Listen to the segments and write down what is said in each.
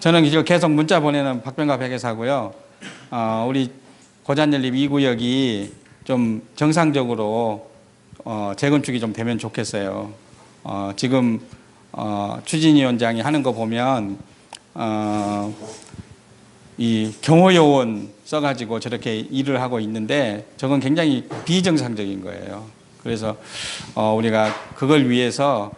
저는 이제 계속 문자 보내는 박병갑 회계사고요. 우리 고잔연립 2구역이 좀 정상적으로 재건축이 좀 되면 좋겠어요. 지금 추진위원장이 하는 거 보면 이 경호요원 써가지고 저렇게 일을 하고 있는데 저건 굉장히 비정상적인 거예요. 그래서 우리가 그걸 위해서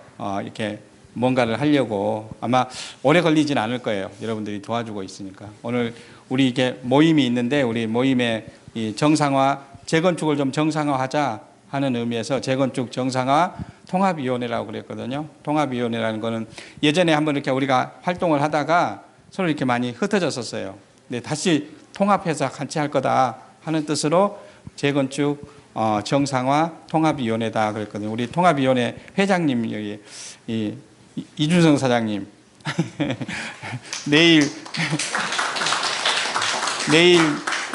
이렇게 뭔가를 하려고 아마 오래 걸리진 않을 거예요. 여러분들이 도와주고 있으니까. 오늘 우리 이게 모임이 있는데 우리 모임의 이 정상화, 재건축을 좀 정상화하자 하는 의미에서 재건축 정상화 통합위원회라고 그랬거든요. 통합위원회라는 거는 예전에 한번 이렇게 우리가 활동을 하다가 서로 이렇게 많이 흩어졌었어요. 근데 다시 통합해서 같이 할 거다 하는 뜻으로 재건축 정상화 통합위원회다 그랬거든요. 우리 통합위원회 회장님 여기 이준성 사장님 내일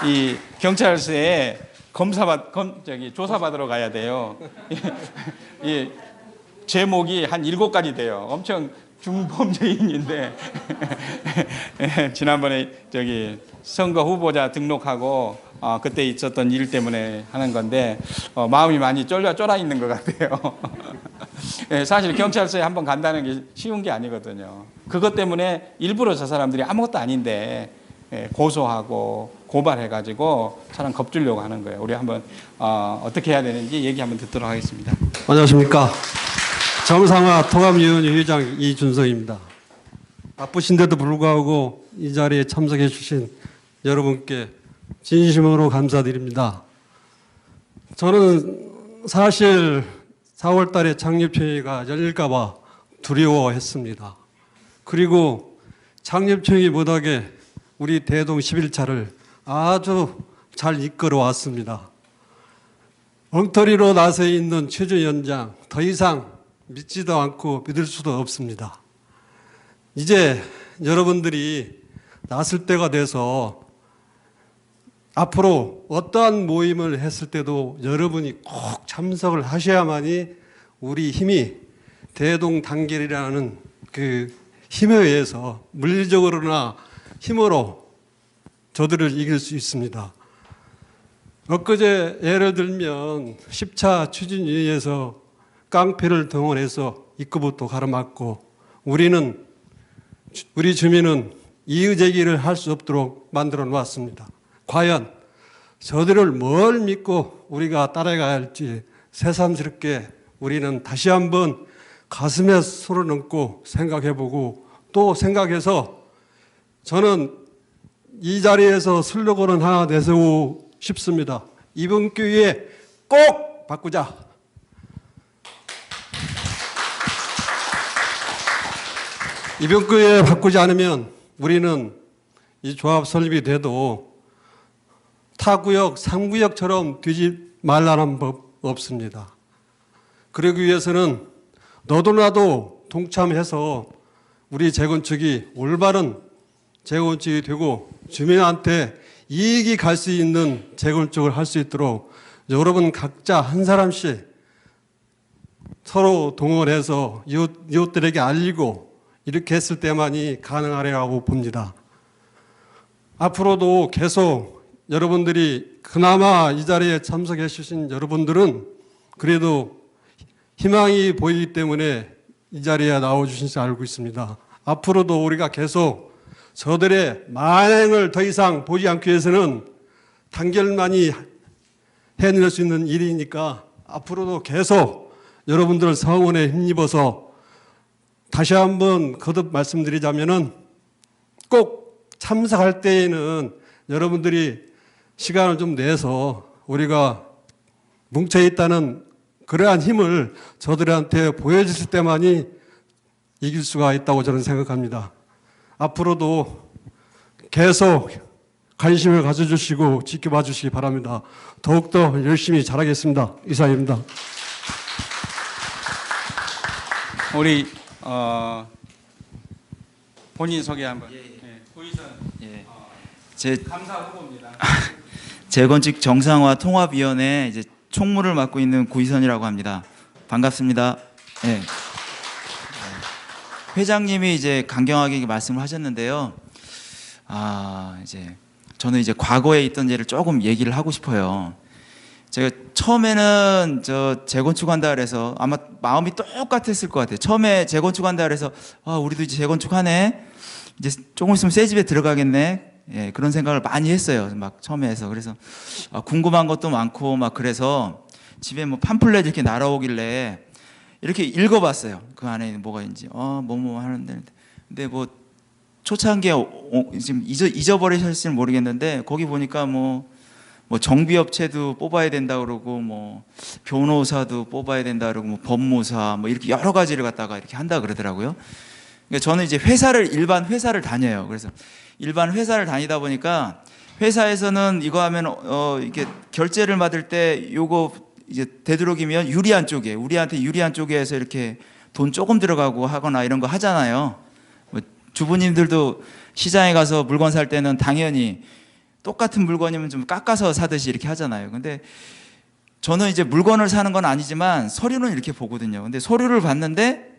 이 경찰서에 조사 받으러 가야 돼요. 이 제목이 한 7가지 돼요. 엄청 중범죄인인데 지난번에 선거 후보자 등록하고 그때 있었던 일 때문에 하는 건데 마음이 많이 쫄아 있는 것 같아요. 사실 경찰서에 한번 간다는 게 쉬운 게 아니거든요. 그것 때문에 일부러 저 사람들이 아무것도 아닌데 고소하고 고발해가지고 사람 겁주려고 하는 거예요. 우리 한번 어떻게 해야 되는지 얘기 한번 듣도록 하겠습니다. 안녕하십니까. 정상화 통합위원회 회장 이준성입니다. 바쁘신데도 불구하고 이 자리에 참석해 주신 여러분께 진심으로 감사드립니다. 저는 사실 4월 달에 창립총회가 열릴까 봐 두려워했습니다. 그리고 창립총회 못하게 우리 대동 11차를 아주 잘 이끌어 왔습니다. 엉터리로 나서 있는 최주위원장 더 이상 믿지도 않고 믿을 수도 없습니다. 이제 여러분들이 나설 때가 돼서 앞으로 어떠한 모임을 했을 때도 여러분이 꼭 참석을 하셔야만이 우리 힘이 대동단결이라는 그 힘에 의해서 물리적으로나 힘으로 저들을 이길 수 있습니다. 엊그제 예를 들면 10차 추진위에서 깡패를 동원해서 입구부터 가로막고 우리 주민은 이의제기를 할 수 없도록 만들어 놓았습니다. 과연 저들을 뭘 믿고 우리가 따라가야 할지 새삼스럽게 우리는 다시 한번 가슴에 손을 얹고 생각해보고 또 생각해서 저는 이 자리에서 슬로건을 하나 내세우고 싶습니다. 이번 기회에 꼭 바꾸자. 이번 기회에 바꾸지 않으면 우리는 이 조합 설립이 돼도 타구역, 3구역처럼 되지 말라는 법 없습니다. 그러기 위해서는 너도 나도 동참해서 우리 재건축이 올바른 재건축이 되고 주민한테 이익이 갈 수 있는 재건축을 할 수 있도록 여러분 각자 한 사람씩 서로 동원해서 이웃들에게 알리고 이렇게 했을 때만이 가능하리라고 봅니다. 앞으로도 계속 여러분들이 그나마 이 자리에 참석해 주신 여러분들은 그래도 희망이 보이기 때문에 이 자리에 나와주신 줄 알고 있습니다. 앞으로도 우리가 계속 저들의 만행을 더 이상 보지 않기 위해서는 단결만이 해낼 수 있는 일이니까 앞으로도 계속 여러분들 성원에 힘입어서 다시 한번 거듭 말씀드리자면은 꼭 참석할 때에는 여러분들이 시간을 좀 내서 우리가 뭉쳐있다는 그러한 힘을 저들한테 보여주실 때만이 이길 수가 있다고 저는 생각합니다. 앞으로도 계속 관심을 가져주시고 지켜봐 주시기 바랍니다. 더욱더 열심히 잘하겠습니다. 이상입니다. 우리 본인 소개 한번. 고이선. 감사 후보입니다. 재건축 정상화 통합위원회 이제 총무를 맡고 있는 고이선이라고 합니다. 반갑습니다. 예. 회장님이 이제 강경하게 말씀을 하셨는데요. 이제 저는 이제 과거에 있던 일을 조금 얘기를 하고 싶어요. 제가 처음에는 저 재건축한다 그래서 아마 마음이 똑같았을 것 같아요. 처음에 재건축한다 그래서 우리도 이제 재건축하네. 이제 조금 있으면 새 집에 들어가겠네. 예, 그런 생각을 많이 했어요. 막 처음에 해서. 그래서 궁금한 것도 많고 막 그래서 집에 뭐 팜플렛 이렇게 날아오길래 이렇게 읽어봤어요. 그 안에 뭐가 있는지. 뭐뭐 하는데. 근데 뭐 초창기에 지금 잊어버리셨을지 모르겠는데 거기 보니까 뭐 정비업체도 뽑아야 된다 그러고 뭐 변호사도 뽑아야 된다 그러고 뭐 법무사 뭐 이렇게 여러 가지를 갖다가 이렇게 한다 그러더라고요. 그러니까 저는 이제 일반 회사를 다녀요. 그래서 일반 회사를 다니다 보니까 회사에서는 이거 하면 이렇게 결제를 받을 때 요거 이제 되도록이면 유리한 쪽에 우리한테 유리한 쪽에서 이렇게 돈 조금 들어가고 하거나 이런 거 하잖아요. 뭐 주부님들도 시장에 가서 물건 살 때는 당연히 똑같은 물건이면 좀 깎아서 사듯이 이렇게 하잖아요. 근데 저는 이제 물건을 사는 건 아니지만 서류는 이렇게 보거든요. 근데 서류를 봤는데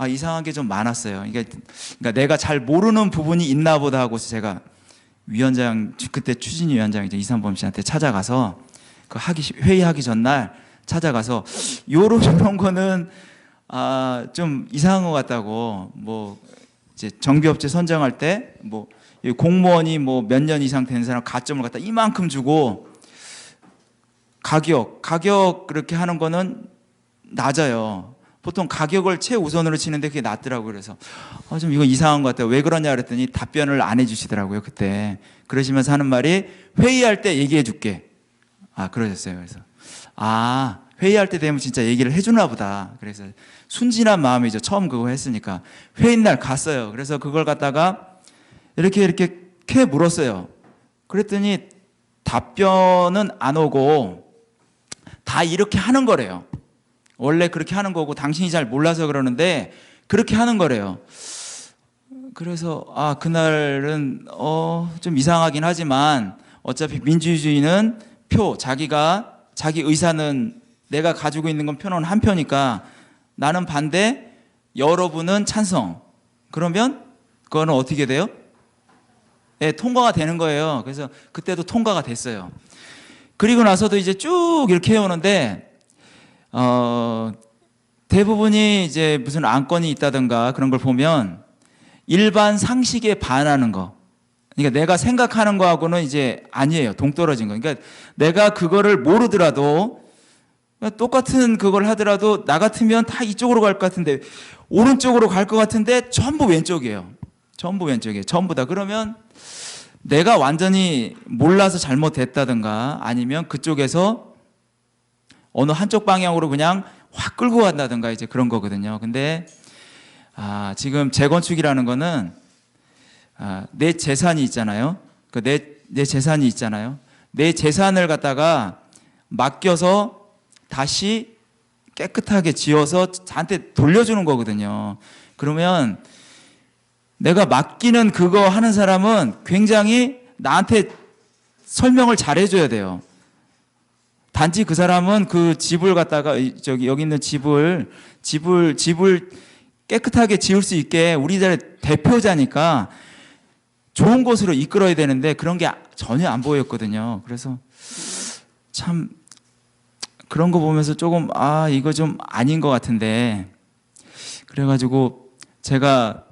이상한 게 좀 많았어요. 그러니까 내가 잘 모르는 부분이 있나 보다 하고 제가 그때 추진위원장 이제 이상범 씨한테 찾아가서 회의하기 전날 찾아가서 요런 거는 좀 이상한 것 같다고 뭐 이제 정비업체 선정할 때 뭐 공무원이 뭐 몇 년 이상 된 사람 가점을 갖다 이만큼 주고 가격 그렇게 하는 거는 낮아요. 보통 가격을 최우선으로 치는데 그게 낮더라고요. 그래서 좀 이거 이상한 것 같아요. 왜 그러냐 그랬더니 답변을 안 해주시더라고요. 그때 그러시면서 하는 말이 회의할 때 얘기해 줄게. 그러셨어요. 그래서 회의할 때 되면 진짜 얘기를 해주나 보다. 그래서 순진한 마음이죠. 처음 그거 했으니까 회의 날 갔어요. 그래서 그걸 갖다가 이렇게 캐 물었어요. 그랬더니 답변은 안 오고 다 이렇게 하는 거래요. 원래 그렇게 하는 거고 당신이 잘 몰라서 그러는데 그렇게 하는 거래요. 그래서 그날은 좀 이상하긴 하지만 어차피 민주주의는 자기 의사는 내가 가지고 있는 건 표는 한 표니까 나는 반대, 여러분은 찬성. 그러면 그거는 어떻게 돼요? 네, 통과가 되는 거예요. 그래서 그때도 통과가 됐어요. 그리고 나서도 이제 쭉 이렇게 해오는데 대부분이 이제 무슨 안건이 있다든가 그런 걸 보면 일반 상식에 반하는 거. 그러니까 내가 생각하는 거하고는 이제 아니에요. 동떨어진 거. 그러니까 내가 그거를 모르더라도 똑같은 그걸 하더라도 나 같으면 다 이쪽으로 갈 것 같은데 오른쪽으로 갈 것 같은데 전부 왼쪽이에요. 전부 다. 그러면 내가 완전히 몰라서 잘못됐다든가 아니면 그쪽에서 어느 한쪽 방향으로 그냥 확 끌고 간다든가 이제 그런 거거든요. 근데 지금 재건축이라는 거는 내 재산이 있잖아요. 내 재산이 있잖아요. 내 재산을 갖다가 맡겨서 다시 깨끗하게 지어서 저한테 돌려주는 거거든요. 그러면 내가 맡기는 그거 하는 사람은 굉장히 나한테 설명을 잘 해줘야 돼요. 단지 그 사람은 그 집을 갖다가 여기 있는 집을 깨끗하게 지을 수 있게 우리들의 대표자니까 좋은 곳으로 이끌어야 되는데 그런 게 전혀 안 보였거든요. 그래서 참 그런 거 보면서 조금 이거 좀 아닌 것 같은데 그래가지고 제가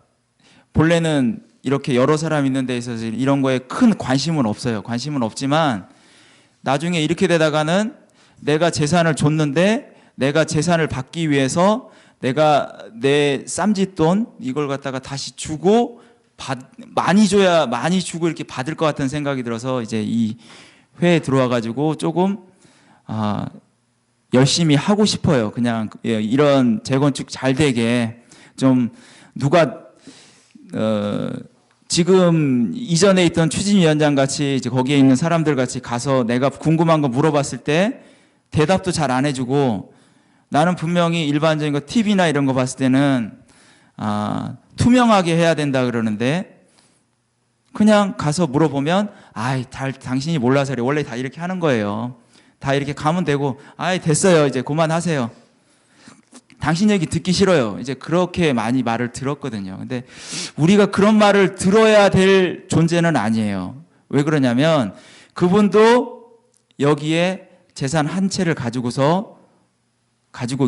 본래는 이렇게 여러 사람 있는 데 있어서 이런 거에 큰 관심은 없어요. 관심은 없지만 나중에 이렇게 되다가는 내가 재산을 줬는데 내가 재산을 받기 위해서 내가 내 쌈짓돈 이걸 갖다가 다시 주고 많이 줘야 많이 주고 이렇게 받을 것 같은 생각이 들어서 이제 이 회에 들어와 가지고 조금 열심히 하고 싶어요. 그냥 이런 재건축 잘 되게 좀 누가 지금 이전에 있던 추진위원장 같이 이제 거기에 있는 사람들 같이 가서 내가 궁금한 거 물어봤을 때 대답도 잘 안 해주고 나는 분명히 일반적인 거 TV나 이런 거 봤을 때는 투명하게 해야 된다 그러는데 그냥 가서 물어보면 당신이 몰라서 그래. 원래 다 이렇게 하는 거예요. 다 이렇게 가면 되고 됐어요. 이제 그만하세요. 당신 얘기 듣기 싫어요. 이제 그렇게 많이 말을 들었거든요. 근데 우리가 그런 말을 들어야 될 존재는 아니에요. 왜 그러냐면 그분도 여기에 재산 한 채를 가지고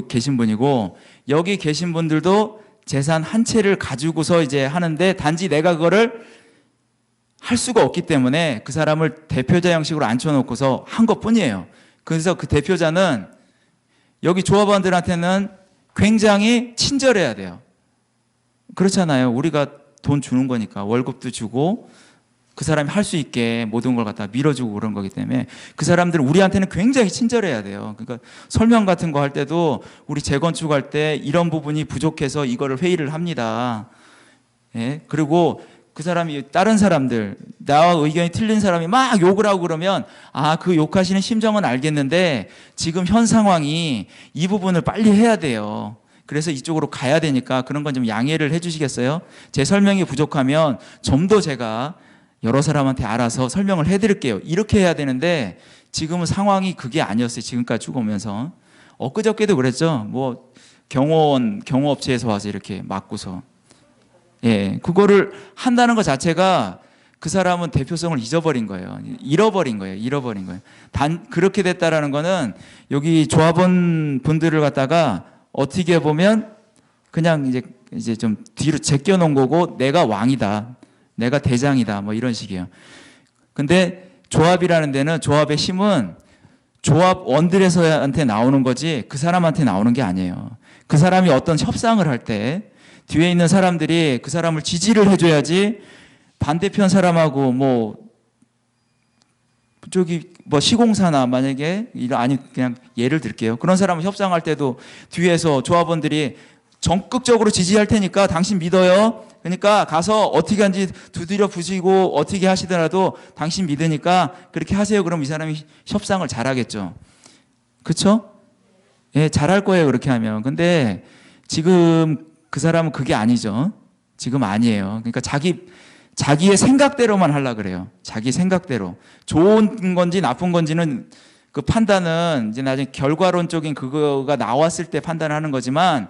계신 분이고 여기 계신 분들도 재산 한 채를 가지고서 이제 하는데 단지 내가 그거를 할 수가 없기 때문에 그 사람을 대표자 형식으로 앉혀놓고서 한 것뿐이에요. 그래서 그 대표자는 여기 조합원들한테는 굉장히 친절해야 돼요. 그렇잖아요. 우리가 돈 주는 거니까 월급도 주고 그 사람이 할 수 있게 모든 걸 갖다 밀어주고 그런 거기 때문에 그 사람들은 우리한테는 굉장히 친절해야 돼요. 그러니까 설명 같은 거 할 때도 우리 재건축할 때 이런 부분이 부족해서 이거를 회의를 합니다. 예? 그리고 그 사람이 다른 사람들 나와 의견이 틀린 사람이 막 욕을 하고 그러면 그 욕하시는 심정은 알겠는데 지금 현 상황이 이 부분을 빨리 해야 돼요. 그래서 이쪽으로 가야 되니까 그런 건 좀 양해를 해 주시겠어요? 제 설명이 부족하면 좀 더 제가 여러 사람한테 알아서 설명을 해 드릴게요. 이렇게 해야 되는데 지금은 상황이 그게 아니었어요. 지금까지 쭉 오면서. 엊그저께도 그랬죠. 뭐 경호업체에서 와서 이렇게 맞고서. 예, 그거를 한다는 것 자체가 그 사람은 대표성을 잊어버린 거예요. 잃어버린 거예요. 그렇게 됐다라는 거는 여기 조합원 분들을 갖다가 어떻게 보면 그냥 이제 좀 뒤로 제껴 놓은 거고 내가 왕이다. 내가 대장이다. 뭐 이런 식이에요. 근데 조합이라는 데는 조합의 힘은 조합원들한테 나오는 거지 그 사람한테 나오는 게 아니에요. 그 사람이 어떤 협상을 할 때 뒤에 있는 사람들이 그 사람을 지지를 해줘야지 반대편 사람하고 뭐 저기 뭐 시공사나 만약에 아니 그냥 예를 들게요. 그런 사람을 협상할 때도 뒤에서 조합원들이 적극적으로 지지할 테니까 당신 믿어요. 그러니까 가서 어떻게 하는지 두드려 부시고 어떻게 하시더라도 당신 믿으니까 그렇게 하세요. 그럼 이 사람이 협상을 잘하겠죠. 그렇죠? 예, 잘할 거예요. 그렇게 하면. 근데 지금 그 사람은 그게 아니죠. 지금 아니에요. 그러니까 자기의 생각대로만 하려고 그래요. 자기 생각대로. 좋은 건지 나쁜 건지는 그 판단은 이제 나중에 결과론적인 그거가 나왔을 때 판단하는 거지만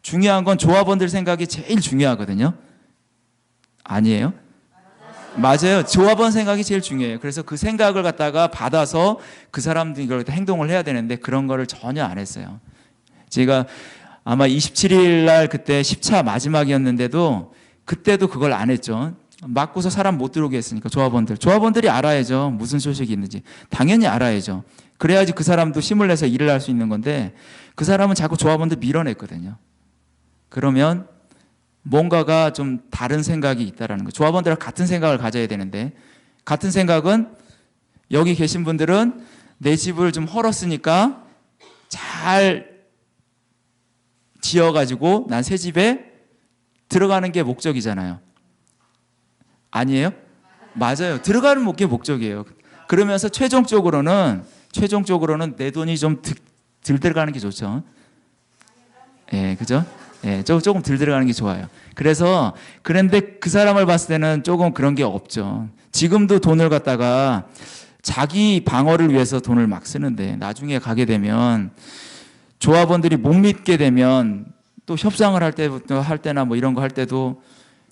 중요한 건 조합원들 생각이 제일 중요하거든요. 아니에요? 맞아요. 조합원 생각이 제일 중요해요. 그래서 그 생각을 갖다가 받아서 그 사람들이 이걸 행동을 해야 되는데 그런 거를 전혀 안 했어요. 제가 아마 27일 날 그때 10차 마지막이었는데도 그때도 그걸 안 했죠. 맞고서 사람 못 들어오게 했으니까 조합원들이 알아야죠. 무슨 소식이 있는지. 당연히 알아야죠. 그래야지 그 사람도 힘을 내서 일을 할 수 있는 건데 그 사람은 자꾸 조합원들 밀어냈거든요. 그러면 뭔가가 좀 다른 생각이 있다라는 거예요. 조합원들과 같은 생각을 가져야 되는데 같은 생각은 여기 계신 분들은 내 집을 좀 헐었으니까 잘 지어가지고 난 새 집에 들어가는 게 목적이잖아요. 아니에요? 맞아요. 들어가는 게 목적이에요. 그러면서 최종적으로는 내 돈이 좀 덜 들어가는 게 좋죠. 예, 그죠? 예, 조금 덜 들어가는 게 좋아요. 그런데 그 사람을 봤을 때는 조금 그런 게 없죠. 지금도 돈을 갖다가 자기 방어를 위해서 돈을 막 쓰는데 나중에 가게 되면 조합원들이 못 믿게 되면 또 협상을 할 때나 뭐 이런 거 할 때도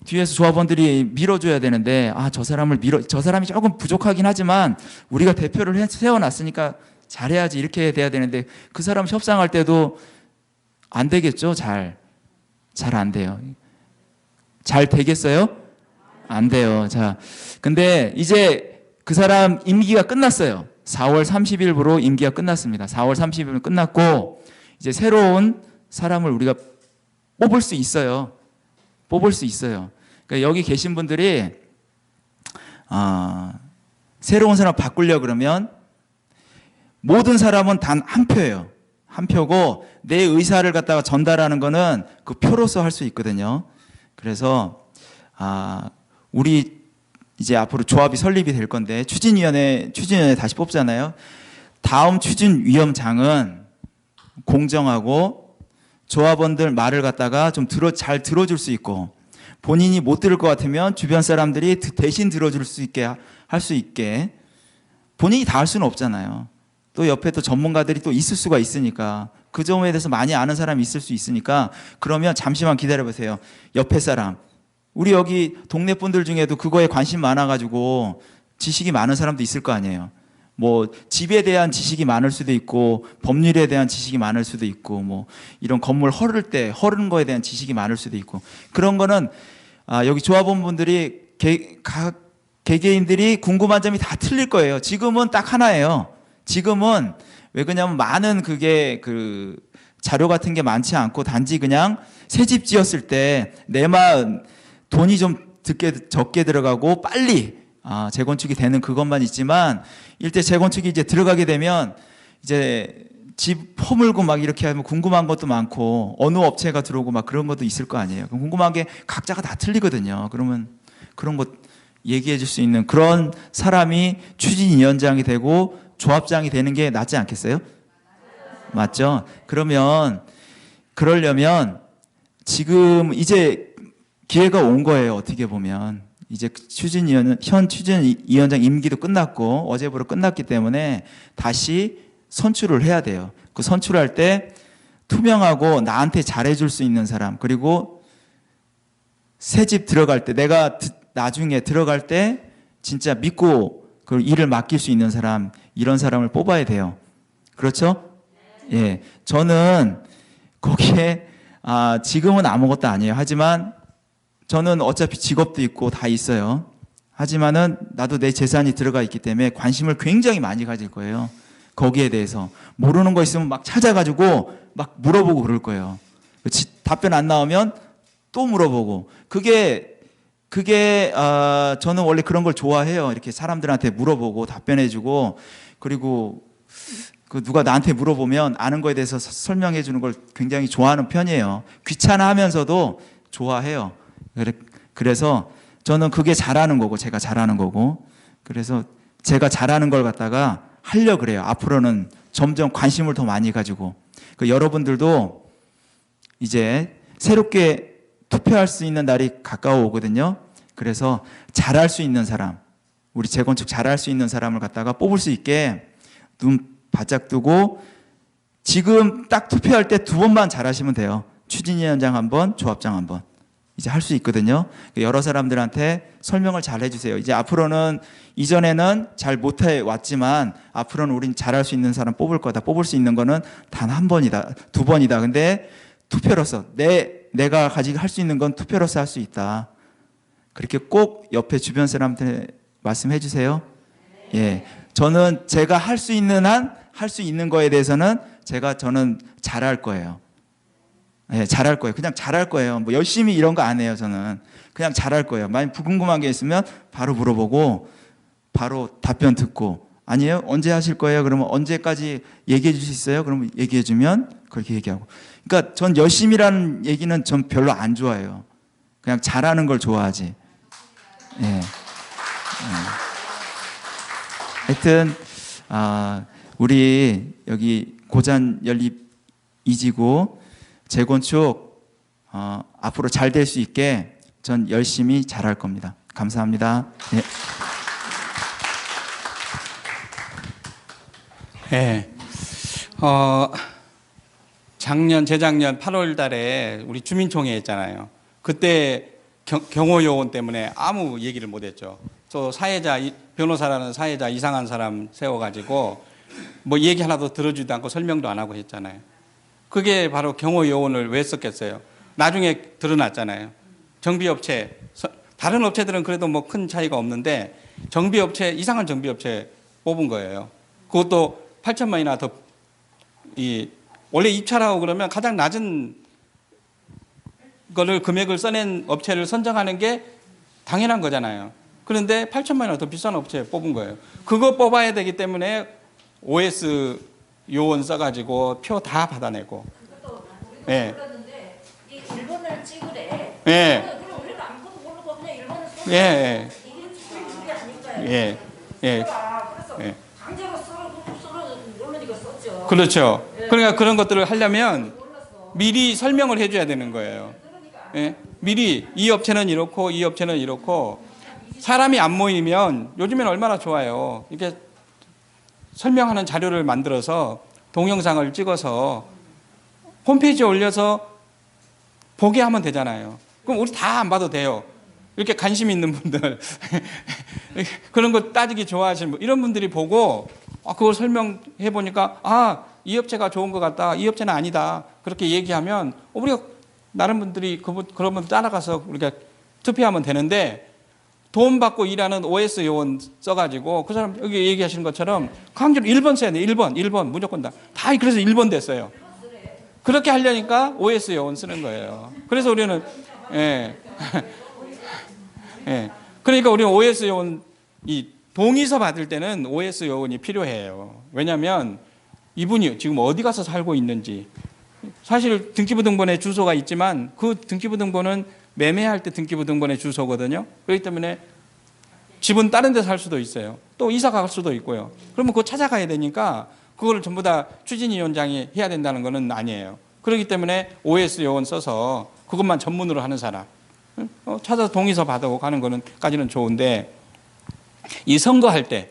뒤에서 조합원들이 밀어줘야 되는데 저 사람이 조금 부족하긴 하지만 우리가 대표를 세워놨으니까 잘해야지 이렇게 돼야 되는데 그 사람 협상할 때도 안 되겠죠. 잘 안 돼요. 잘 되겠어요? 안 돼요. 자, 근데 이제 그 사람 임기가 끝났어요. 4월 30일부로 임기가 끝났습니다. 4월 30일 끝났고 이제 새로운 사람을 우리가 뽑을 수 있어요. 그러니까 여기 계신 분들이 새로운 사람 바꾸려고 그러면 모든 사람은 단 한 표예요. 한 표고 내 의사를 갖다가 전달하는 거는 그 표로서 할 수 있거든요. 그래서 우리 이제 앞으로 조합이 설립이 될 건데 추진위원회 다시 뽑잖아요. 다음 추진위원장은 공정하고 조합원들 말을 갖다가 좀 잘 들어줄 수 있고 본인이 못 들을 것 같으면 주변 사람들이 대신 들어줄 수 있게 할 수 있게 본인이 다 할 수는 없잖아요. 또 옆에 또 전문가들이 또 있을 수가 있으니까 그 점에 대해서 많이 아는 사람이 있을 수 있으니까 그러면 잠시만 기다려 보세요. 옆에 사람 우리 여기 동네 분들 중에도 그거에 관심 많아가지고 지식이 많은 사람도 있을 거 아니에요. 뭐 집에 대한 지식이 많을 수도 있고 법률에 대한 지식이 많을 수도 있고 뭐 이런 건물 허르는 거에 대한 지식이 많을 수도 있고 그런 거는 여기 조합원분들이 각 개개인들이 궁금한 점이 다 틀릴 거예요. 지금은 딱 하나예요. 지금은 왜 그러냐면 많은 그게 그 자료 같은 게 많지 않고 단지 그냥 새 집 지었을 때 내만 돈이 좀 적게 들어가고 빨리 재건축이 되는 그것만 있지만 일대 재건축이 이제 들어가게 되면 이제 집 허물고 막 이렇게 하면 궁금한 것도 많고 어느 업체가 들어오고 막 그런 것도 있을 거 아니에요. 궁금한 게 각자가 다 틀리거든요. 그러면 그런 것 얘기해 줄 수 있는 그런 사람이 추진위원장이 되고 조합장이 되는 게 낫지 않겠어요? 맞죠? 그러려면 지금 이제 기회가 온 거예요. 어떻게 보면 이제 현 추진위원장 임기도 끝났고 어제부로 끝났기 때문에 다시 선출을 해야 돼요. 그 선출할 때 투명하고 나한테 잘해줄 수 있는 사람 그리고 새 집 들어갈 때 내가 나중에 들어갈 때 진짜 믿고 그 일을 맡길 수 있는 사람 이런 사람을 뽑아야 돼요. 그렇죠? 예, 저는 거기에 지금은 아무것도 아니에요. 하지만 저는 어차피 직업도 있고 다 있어요. 하지만은 나도 내 재산이 들어가 있기 때문에 관심을 굉장히 많이 가질 거예요. 거기에 대해서 모르는 거 있으면 막 찾아가지고 막 물어보고 그럴 거예요. 답변 안 나오면 또 물어보고 그게 저는 원래 그런 걸 좋아해요. 이렇게 사람들한테 물어보고 답변해주고 그리고 그 누가 나한테 물어보면 아는 거에 대해서 설명해 주는 걸 굉장히 좋아하는 편이에요. 귀찮아하면서도 좋아해요. 그래서 저는 그게 잘하는 거고 제가 잘하는 거고 그래서 제가 잘하는 걸 갖다가 하려고 그래요. 앞으로는 점점 관심을 더 많이 가지고 여러분들도 이제 새롭게 투표할 수 있는 날이 가까워 오거든요. 그래서 잘할 수 있는 사람 우리 재건축 잘할 수 있는 사람을 갖다가 뽑을 수 있게 눈 바짝 뜨고 지금 딱 투표할 때 2번만 잘하시면 돼요. 추진위원장 1번, 조합장 1번. 이제 할 수 있거든요. 여러 사람들한테 설명을 잘 해주세요. 이제 앞으로는 이전에는 잘 못해 왔지만 앞으로는 우린 잘할 수 있는 사람 뽑을 거다. 뽑을 수 있는 거는 단 1번이다, 2번이다. 근데 투표로서 내가 가지고 할 수 있는 건 투표로서 할 수 있다. 그렇게 꼭 옆에 주변 사람한테 말씀해 주세요. 예, 저는 제가 할 수 있는 할 수 있는 거에 대해서는 저는 잘할 거예요. 예, 잘할 거예요. 그냥 잘할 거예요. 뭐 열심히 이런 거 안 해요. 저는 그냥 잘할 거예요. 만약 궁금한 게 있으면 바로 물어보고 바로 답변 듣고 아니에요? 언제 하실 거예요? 그러면 언제까지 얘기해 주실 수 있어요? 그러면 얘기해 주면 그렇게 얘기하고. 그러니까 전 열심히라는 얘기는 전 별로 안 좋아해요. 그냥 잘하는 걸 좋아하지. 예. 하여튼 우리 여기 고잔 연립 2지구 재건축 앞으로 잘 될 수 있게 전 열심히 잘할 겁니다. 감사합니다. 예. 네. 재작년 8월 달에 우리 주민총회 했잖아요. 그때 경호 요원 때문에 아무 얘기를 못 했죠. 또 변호사라는 사회자 이상한 사람 세워가지고 뭐 얘기 하나도 들어주지도 않고 설명도 안 하고 했잖아요. 그게 바로 경호 요원을 왜 썼겠어요? 나중에 드러났잖아요. 정비업체, 다른 업체들은 그래도 뭐 큰 차이가 없는데 정비업체, 이상한 정비업체 뽑은 거예요. 그것도 8천만 원이나 더, 원래 입찰하고 그러면 가장 낮은 거를 금액을 써낸 업체를 선정하는 게 당연한 거잖아요. 그런데 8천만 원이나 더 비싼 업체 뽑은 거예요. 그거 뽑아야 되기 때문에 OS 요원 써가지고 표 다 받아내고. 그것도 우리도 예. 몰랐는데 이 일본을 찍으래. 예. 그럼 우리도 아무것도 모르고 그냥 일본을 써. 예. 이게 줄이 아닐까요? 예. 예. 그래서 예. 강제로 누르니까 썼죠. 그렇죠. 예. 그러니까 그런 것들을 하려면 몰랐어. 미리 설명을 해줘야 되는 거예요. 예? 미리 이 업체는 이렇고 이 업체는 이렇고 사람이 안 모이면 요즘엔 얼마나 좋아요. 이렇게 설명하는 자료를 만들어서 동영상을 찍어서 홈페이지에 올려서 보게 하면 되잖아요. 그럼 우리 다 안 봐도 돼요. 이렇게 관심 있는 분들 그런 거 따지기 좋아하시는 분, 이런 분들이 보고 그걸 설명해 보니까 이 업체가 좋은 것 같다, 이 업체는 아니다, 그렇게 얘기하면 우리가 다른 분들이 그런 분 따라가서 우리가 투표하면 되는데, 돈 받고 일하는 OS 요원 써가지고 그 사람 여기 얘기하시는 것처럼 강제로 1번 써야 돼. 1번 무조건 다 그래서 1번 됐어요. 그렇게 하려니까 OS 요원 쓰는 거예요. 그래서 우리는 그러니까 우리는 OS 요원, 이 동의서 받을 때는 OS 요원이 필요해요. 왜냐하면 이분이 지금 어디 가서 살고 있는지, 사실 등기부등본에 주소가 있지만 그 등기부등본은 매매할 때 등기부등본의 주소거든요. 그렇기 때문에 집은 다른 데 살 수도 있어요. 또 이사 갈 수도 있고요. 그러면 그거 찾아가야 되니까 그거를 전부 다 추진위원장이 해야 된다는 거는 아니에요. 그렇기 때문에 OS 요원 써서 그것만 전문으로 하는 사람 찾아서 동의서 받아오고 가는 거는까지는 좋은데, 이 선거할 때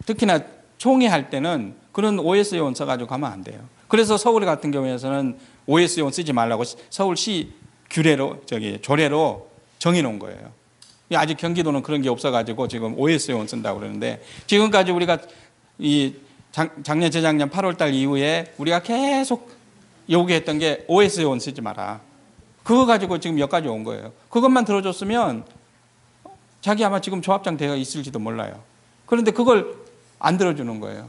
특히나 총회 할 때는 그런 OS 요원 써가지고 가면 안 돼요. 그래서 서울 같은 경우에서는 OS 요원 쓰지 말라고 서울시 조례로 정해놓은 거예요. 아직 경기도는 그런 게 없어가지고 지금 OS 요원 쓴다고 그러는데, 지금까지 우리가 이 작년 재작년 8월달 이후에 우리가 계속 요구했던 게 OS 요원 쓰지 마라. 그거 가지고 지금 여기까지 온 거예요. 그것만 들어줬으면 자기 아마 지금 조합장 되어 있을지도 몰라요. 그런데 그걸 안 들어주는 거예요.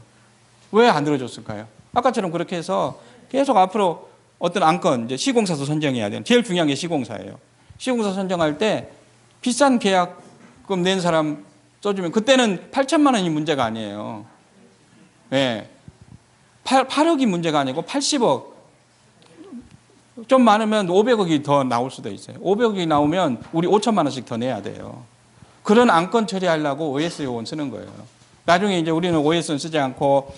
왜 안 들어줬을까요? 아까처럼 그렇게 해서 계속 앞으로 어떤 안건, 이제 시공사도 선정해야 돼요. 제일 중요한 게 시공사예요. 시공사 선정할 때 비싼 계약금 낸 사람 써주면, 그때는 8천만 원이 문제가 아니에요. 8억이 문제가 아니고 80억. 좀 많으면 500억이 더 나올 수도 있어요. 500억이 나오면 우리 5천만 원씩 더 내야 돼요. 그런 안건 처리하려고 OS 요원 쓰는 거예요. 나중에 이제 우리는 OS는 쓰지 않고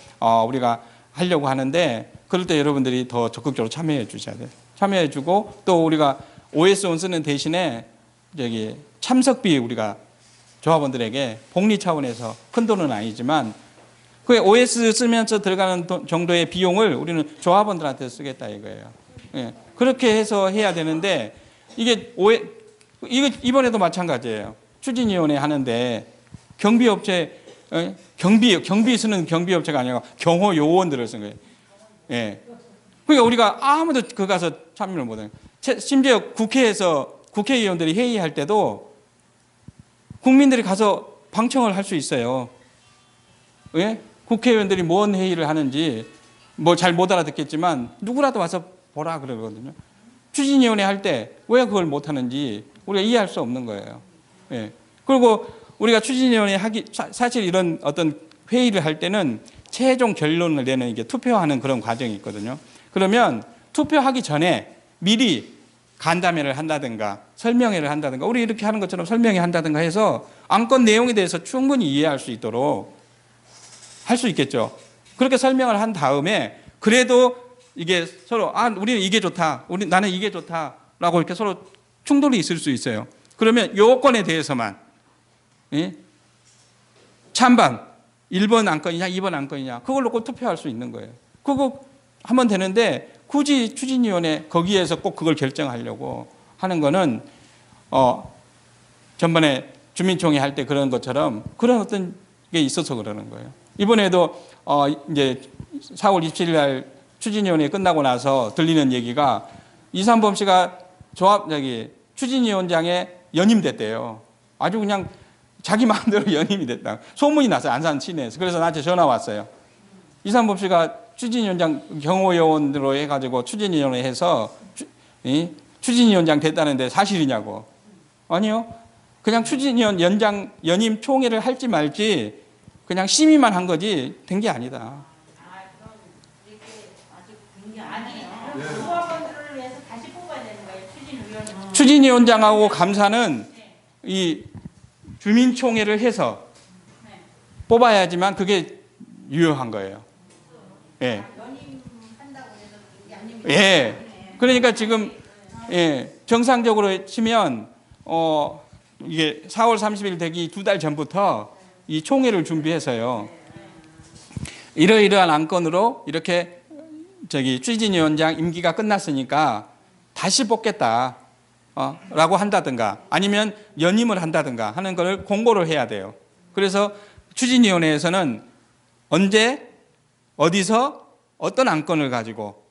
우리가 하려고 하는데, 그럴 때 여러분들이 더 적극적으로 참여해 주셔야 돼요. 참여해 주고, 또 우리가 OS원 쓰는 대신에 참석비 우리가 조합원들에게 복리 차원에서 큰 돈은 아니지만 그 OS 쓰면서 들어가는 정도의 비용을 우리는 조합원들한테 쓰겠다 이거예요. 그렇게 해서 해야 되는데, 이게 이번에도 마찬가지예요. 추진위원회 하는데 경비업체, 경비 쓰는 경비업체가 아니라 경호요원들을 쓴 거예요. 그러니까 우리가 아무도 그 가서 참여를 못해요. 심지어 국회의원들이 회의할 때도 국민들이 가서 방청을 할 수 있어요. 국회의원들이 뭔 회의를 하는지 뭐 잘 못 알아듣겠지만 누구라도 와서 보라 그러거든요. 추진위원회 할 때 왜 그걸 못 하는지 우리가 이해할 수 없는 거예요. 그리고 우리가 추진위원회 사실 이런 어떤 회의를 할 때는 최종 결론을 내는 이게 투표하는 그런 과정이 있거든요. 그러면 투표하기 전에 미리 간담회를 한다든가 설명회를 한다든가, 우리 이렇게 하는 것처럼 설명회 한다든가 해서 안건 내용에 대해서 충분히 이해할 수 있도록 할 수 있겠죠. 그렇게 설명을 한 다음에 그래도 이게 서로 우리는 이게 좋다, 나는 이게 좋다라고 이렇게 서로 충돌이 있을 수 있어요. 그러면 요건에 대해서만 찬반 1번 안건이냐 2번 안건이냐 그걸 놓고 투표할 수 있는 거예요. 그거 하면 되는데 굳이 추진위원회 거기에서 꼭 그걸 결정하려고 하는 거는 전번에 주민총회 할 때 그런 것처럼 그런 어떤 게 있어서 그러는 거예요. 이번에도 이제 4월 27일 날 추진위원회 끝나고 나서 들리는 얘기가 이삼범 씨가 추진위원장에 연임됐대요. 아주 그냥 자기 마음대로 연임이 됐다. 소문이 났어요. 안산 시내에서. 그래서 나한테 전화 왔어요. 이삼범 씨가 추진위원장 경호요원으로 해가지고 추진위원회 해서 추진위원장 됐다는데 사실이냐고. 아니요. 그냥 추진위원 연임 총회를 할지 말지 그냥 심의만 한 거지 된 게 아니다. 조합원들을 위해서 다시 뽑아야 되는 거예요. 추진위원은. 추진위원장하고 감사는 이 주민총회를 해서 뽑아야지만 그게 유효한 거예요. 연임한다고 해서 예. 그러니까 지금 정상적으로 치면 이게 4월 30일 되기 2달 전부터 이 총회를 준비해서요. 이러이러한 안건으로 이렇게 추진위원장 임기가 끝났으니까 다시 뽑겠다. 라고 한다든가 아니면 연임을 한다든가 하는 걸 공고를 해야 돼요. 그래서 추진위원회에서는 언제 어디서 어떤 안건을 가지고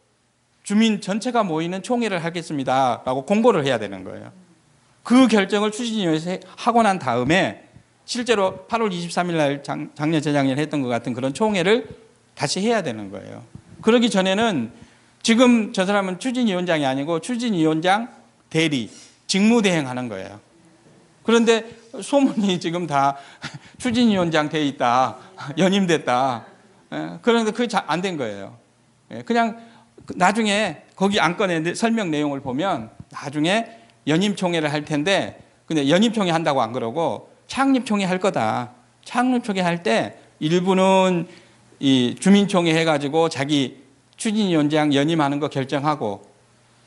주민 전체가 모이는 총회를 하겠습니다 라고 공고를 해야 되는 거예요. 그 결정을 추진위원회에서 하고 난 다음에 실제로 8월 23일 날 작년 재작년 했던 것 같은 그런 총회를 다시 해야 되는 거예요. 그러기 전에는 지금 저 사람은 추진위원장이 아니고 추진위원장 대리, 직무대행하는 거예요. 그런데 소문이 지금 다 추진위원장 돼 있다, 연임됐다. 그런데 그게 안 된 거예요. 그냥 나중에 거기 안건의 설명 내용을 보면 나중에 연임총회를 할 텐데, 근데 연임총회 한다고 안 그러고 창립총회 할 거다. 창립총회 할 때 일부는 이 주민총회 해가지고 자기 추진위원장 연임하는 거 결정하고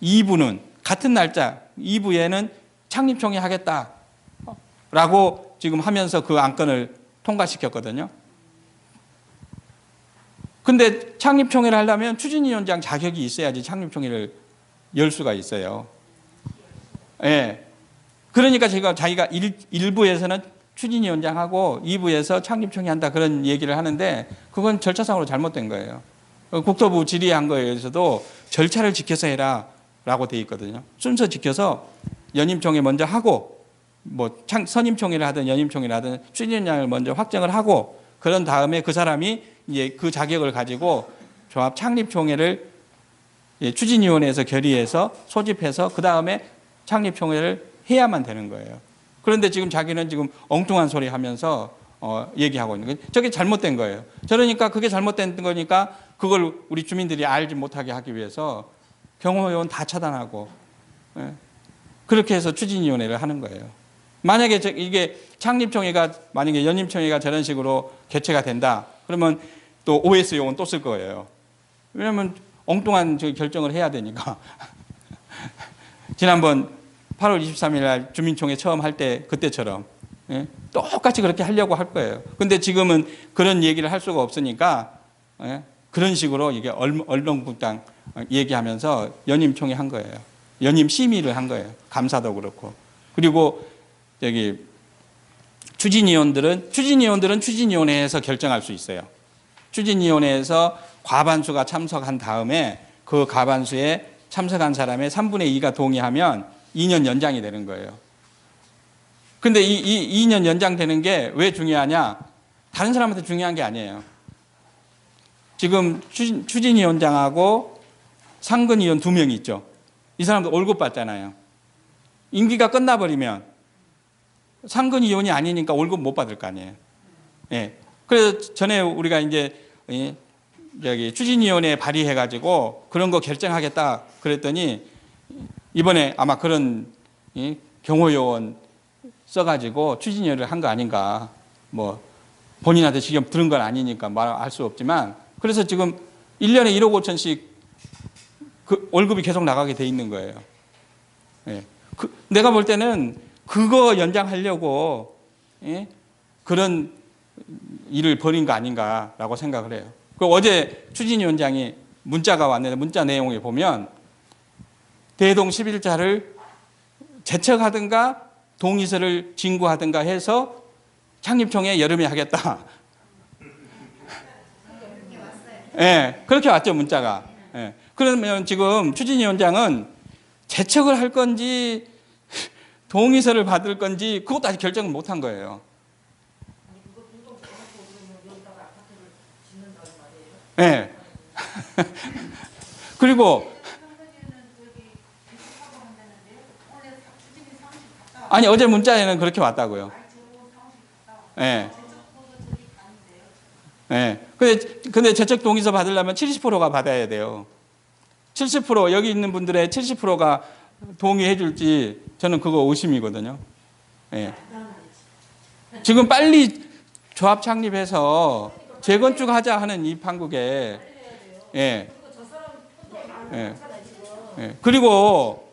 2부는 같은 날짜 2부에는 창립총회 하겠다라고 지금 하면서 그 안건을 통과시켰거든요. 근데 창립총회를 하려면 추진위원장 자격이 있어야지 창립총회를 열 수가 있어요. 예. 그러니까 자기가 1부에서는 추진위원장하고 2부에서 창립총회 한다 그런 얘기를 하는데 그건 절차상으로 잘못된 거예요. 국토부 질의한 거에 의해서도 절차를 지켜서 해라 라고 돼 있거든요. 순서 지켜서 연임총회 먼저 하고 뭐 선임총회를 하든 연임총회를 하든 추진위원장을 먼저 확정을 하고 그런 다음에 그 사람이 이제 그 자격을 가지고 조합 창립총회를 추진위원회에서 결의해서 소집해서 그 다음에 창립총회를 해야만 되는 거예요. 그런데 지금 자기는 지금 엉뚱한 소리 하면서 얘기하고 있는 거예요. 저게 잘못된 거예요. 그러니까 그게 잘못된 거니까 그걸 우리 주민들이 알지 못하게 하기 위해서 경호위원 다 차단하고 그렇게 해서 추진위원회를 하는 거예요. 만약에 이게 창립총회가 만약에 연임총회가 저런 식으로 개최가 된다. 그러면 또 OS 용은 또 쓸 거예요. 왜냐하면 엉뚱한 결정을 해야 되니까. 지난번 8월 23일 날 주민총회 처음 할 때 그때처럼 똑같이 그렇게 하려고 할 거예요. 근데 지금은 그런 얘기를 할 수가 없으니까 그런 식으로 이게 얼렁뚱땅 얘기하면서 연임총회 한 거예요. 연임 심의를 한 거예요. 감사도 그렇고. 그리고 추진위원들은 추진위원회에서 결정할 수 있어요. 추진위원회에서 과반수가 참석한 다음에 그 과반수에 참석한 사람의 3분의 2가 동의하면 2년 연장이 되는 거예요. 근데 이 2년 연장되는 게 왜 중요하냐? 다른 사람한테 중요한 게 아니에요. 지금 추진위원장하고 상근위원 2명이 있죠. 이 사람도 월급 받잖아요. 임기가 끝나버리면 상근위원이 아니니까 월급 못 받을 거 아니에요. 예. 그래서 전에 우리가 이제 추진위원회에 발의해가지고 그런 거 결정하겠다 그랬더니 이번에 아마 그런 경호요원 써가지고 추진위원회를 한 거 아닌가. 뭐 본인한테 직접 들은 건 아니니까 말할 수 없지만 그래서 지금 1년에 1억 5천씩 그 월급이 계속 나가게 돼 있는 거예요. 예. 내가 볼 때는 그거 연장하려고 그런 일을 벌인 거 아닌가라고 생각을 해요. 어제 추진위원장이 문자가 왔는데 문자 내용에 보면 대동 11자를 제척하든가 동의서를 진구하든가 해서 창립총회 여름에 하겠다. 예, 그렇게 왔죠, 문자가. 예. 그러면 지금 추진위원장은 제척을 할 건지 동의서를 받을 건지 그것도 아직 결정을 못 한 거예요. 예. 그리고 아니 어제 문자에는 그렇게 왔다고요. 예. 예. 근데 제척 동의서 받으려면 70%가 받아야 돼요. 70% 여기 있는 분들의 70%가 동의해 줄지 저는 그거 의심이거든요. 예. 지금 빨리 조합 창립해서 재건축하자 하는 이 판국에 예. 예. 예. 그리고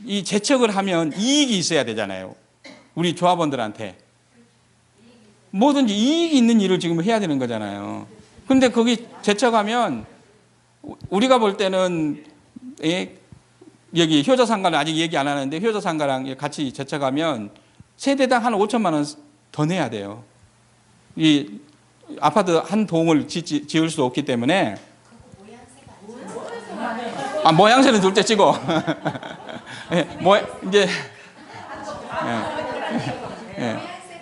이 제척을 하면 이익이 있어야 되잖아요. 우리 조합원들한테. 뭐든지 이익이 있는 일을 지금 해야 되는 거잖아요. 근데 거기 제쳐가면 우리가 볼 때는 여기 효자상가는 아직 얘기 안 하는데 효자상가랑 같이 제쳐가면 세대당 한 5천만 원 더 내야 돼요. 이 아파트 한 동을 지을 수 없기 때문에 모양새는 둘째 치고 예,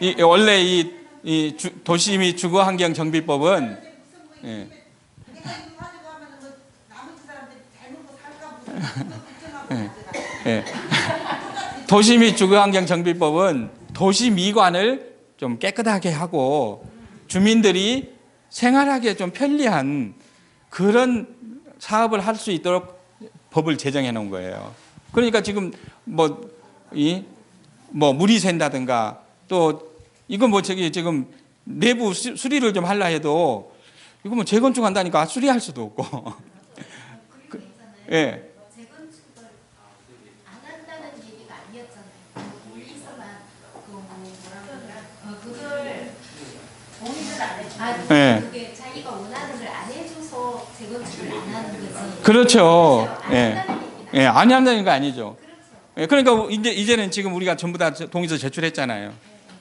이제 원래 이 도시 및 주거 환경 정비법은 도시 및 주거 환경 정비법은 도시 미관을 좀 깨끗하게 하고 주민들이 생활하기에 좀 편리한 그런 사업을 할 수 있도록 법을 제정해 놓은 거예요. 그러니까 지금 물이 샌다든가 또 이거 지금 내부 수리를 좀 하려 해도 이거 재건축 한다니까 수리할 수도 없고. 예. 재건축을 안 한다는 얘기가 아니었잖아요. 거기서만 그걸 동의를 안 해줘. 예. 그게 자기가 원하는 걸 안 해줘서 재건축을 안 하는 거지. 그렇죠. 안 예. 한다는 얘기는 예, 안 한다는 거 아니죠. 그렇죠. 예, 그러니까 이제는 지금 우리가 전부 다 동의서 제출했잖아요.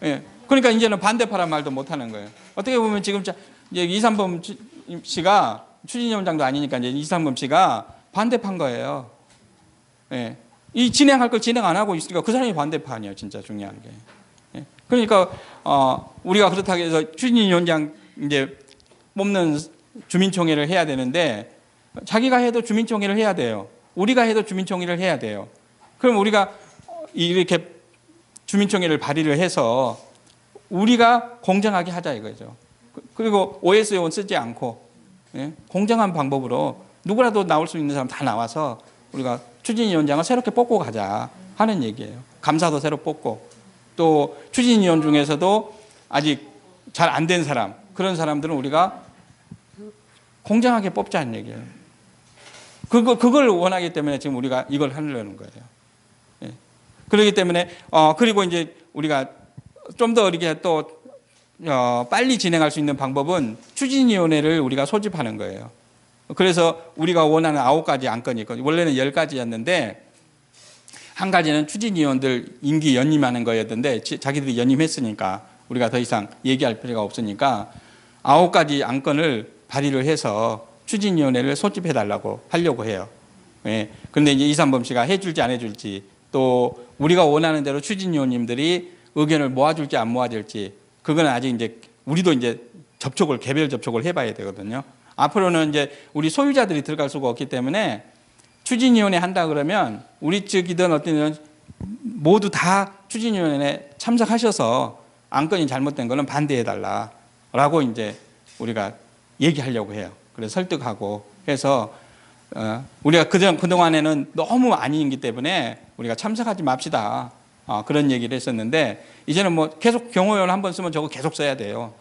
예. 그러니까 이제는 반대파란 말도 못 하는 거예요. 어떻게 보면 지금 이제 이삼범 씨가 추진위원장도 아니니까 이제 이삼범 씨가 반대파인 거예요. 예. 이 진행할 걸 진행 안 하고 있으니까 그 사람이 반대파 아니에요. 진짜 중요한 게. 예. 그러니까 우리가 그렇다고 해서 추진위원장 이제 뽑는 주민총회를 해야 되는데 자기가 해도 주민총회를 해야 돼요. 우리가 해도 주민총회를 해야 돼요. 그럼 우리가 이렇게 주민총회를 발의를 해서 우리가 공정하게 하자 이거죠. 그리고 OS 요원 쓰지 않고 공정한 방법으로 누구라도 나올 수 있는 사람 다 나와서 우리가 추진위원장을 새롭게 뽑고 가자 하는 얘기예요. 감사도 새로 뽑고 또 추진위원 중에서도 아직 잘 안 된 사람 그런 사람들은 우리가 공정하게 뽑자는 얘기예요. 그걸 원하기 때문에 지금 우리가 이걸 하려는 거예요. 예. 그렇기 때문에 그리고 이제 우리가 좀 더 이렇게 또 빨리 진행할 수 있는 방법은 추진위원회를 우리가 소집하는 거예요. 그래서 우리가 원하는 9가지 안건이 있거든요. 원래는 10가지였는데 한 가지는 추진위원들 임기 연임하는 거였는데 자기들이 연임했으니까 우리가 더 이상 얘기할 필요가 없으니까 9가지 안건을 발의를 해서 추진위원회를 소집해달라고 하려고 해요. 예. 그런데 이제 이삼범 씨가 해줄지 안 해줄지 또 우리가 원하는 대로 추진위원님들이 의견을 모아줄지 안 모아줄지 그거는 아직 이제 우리도 이제 개별 접촉을 해봐야 되거든요. 앞으로는 이제 우리 소유자들이 들어갈 수가 없기 때문에 추진위원회 한다 그러면 우리 측이든 어떤 모두 다 추진위원회에 참석하셔서 안건이 잘못된 거는 반대해달라라고 이제 우리가 얘기하려고 해요. 그래서 설득하고 해서 우리가 그동안에는 너무 아니기 때문에 우리가 참석하지 맙시다. 그런 얘기를 했었는데 이제는 뭐 계속 경호위원 한번 쓰면 저거 계속 써야 돼요.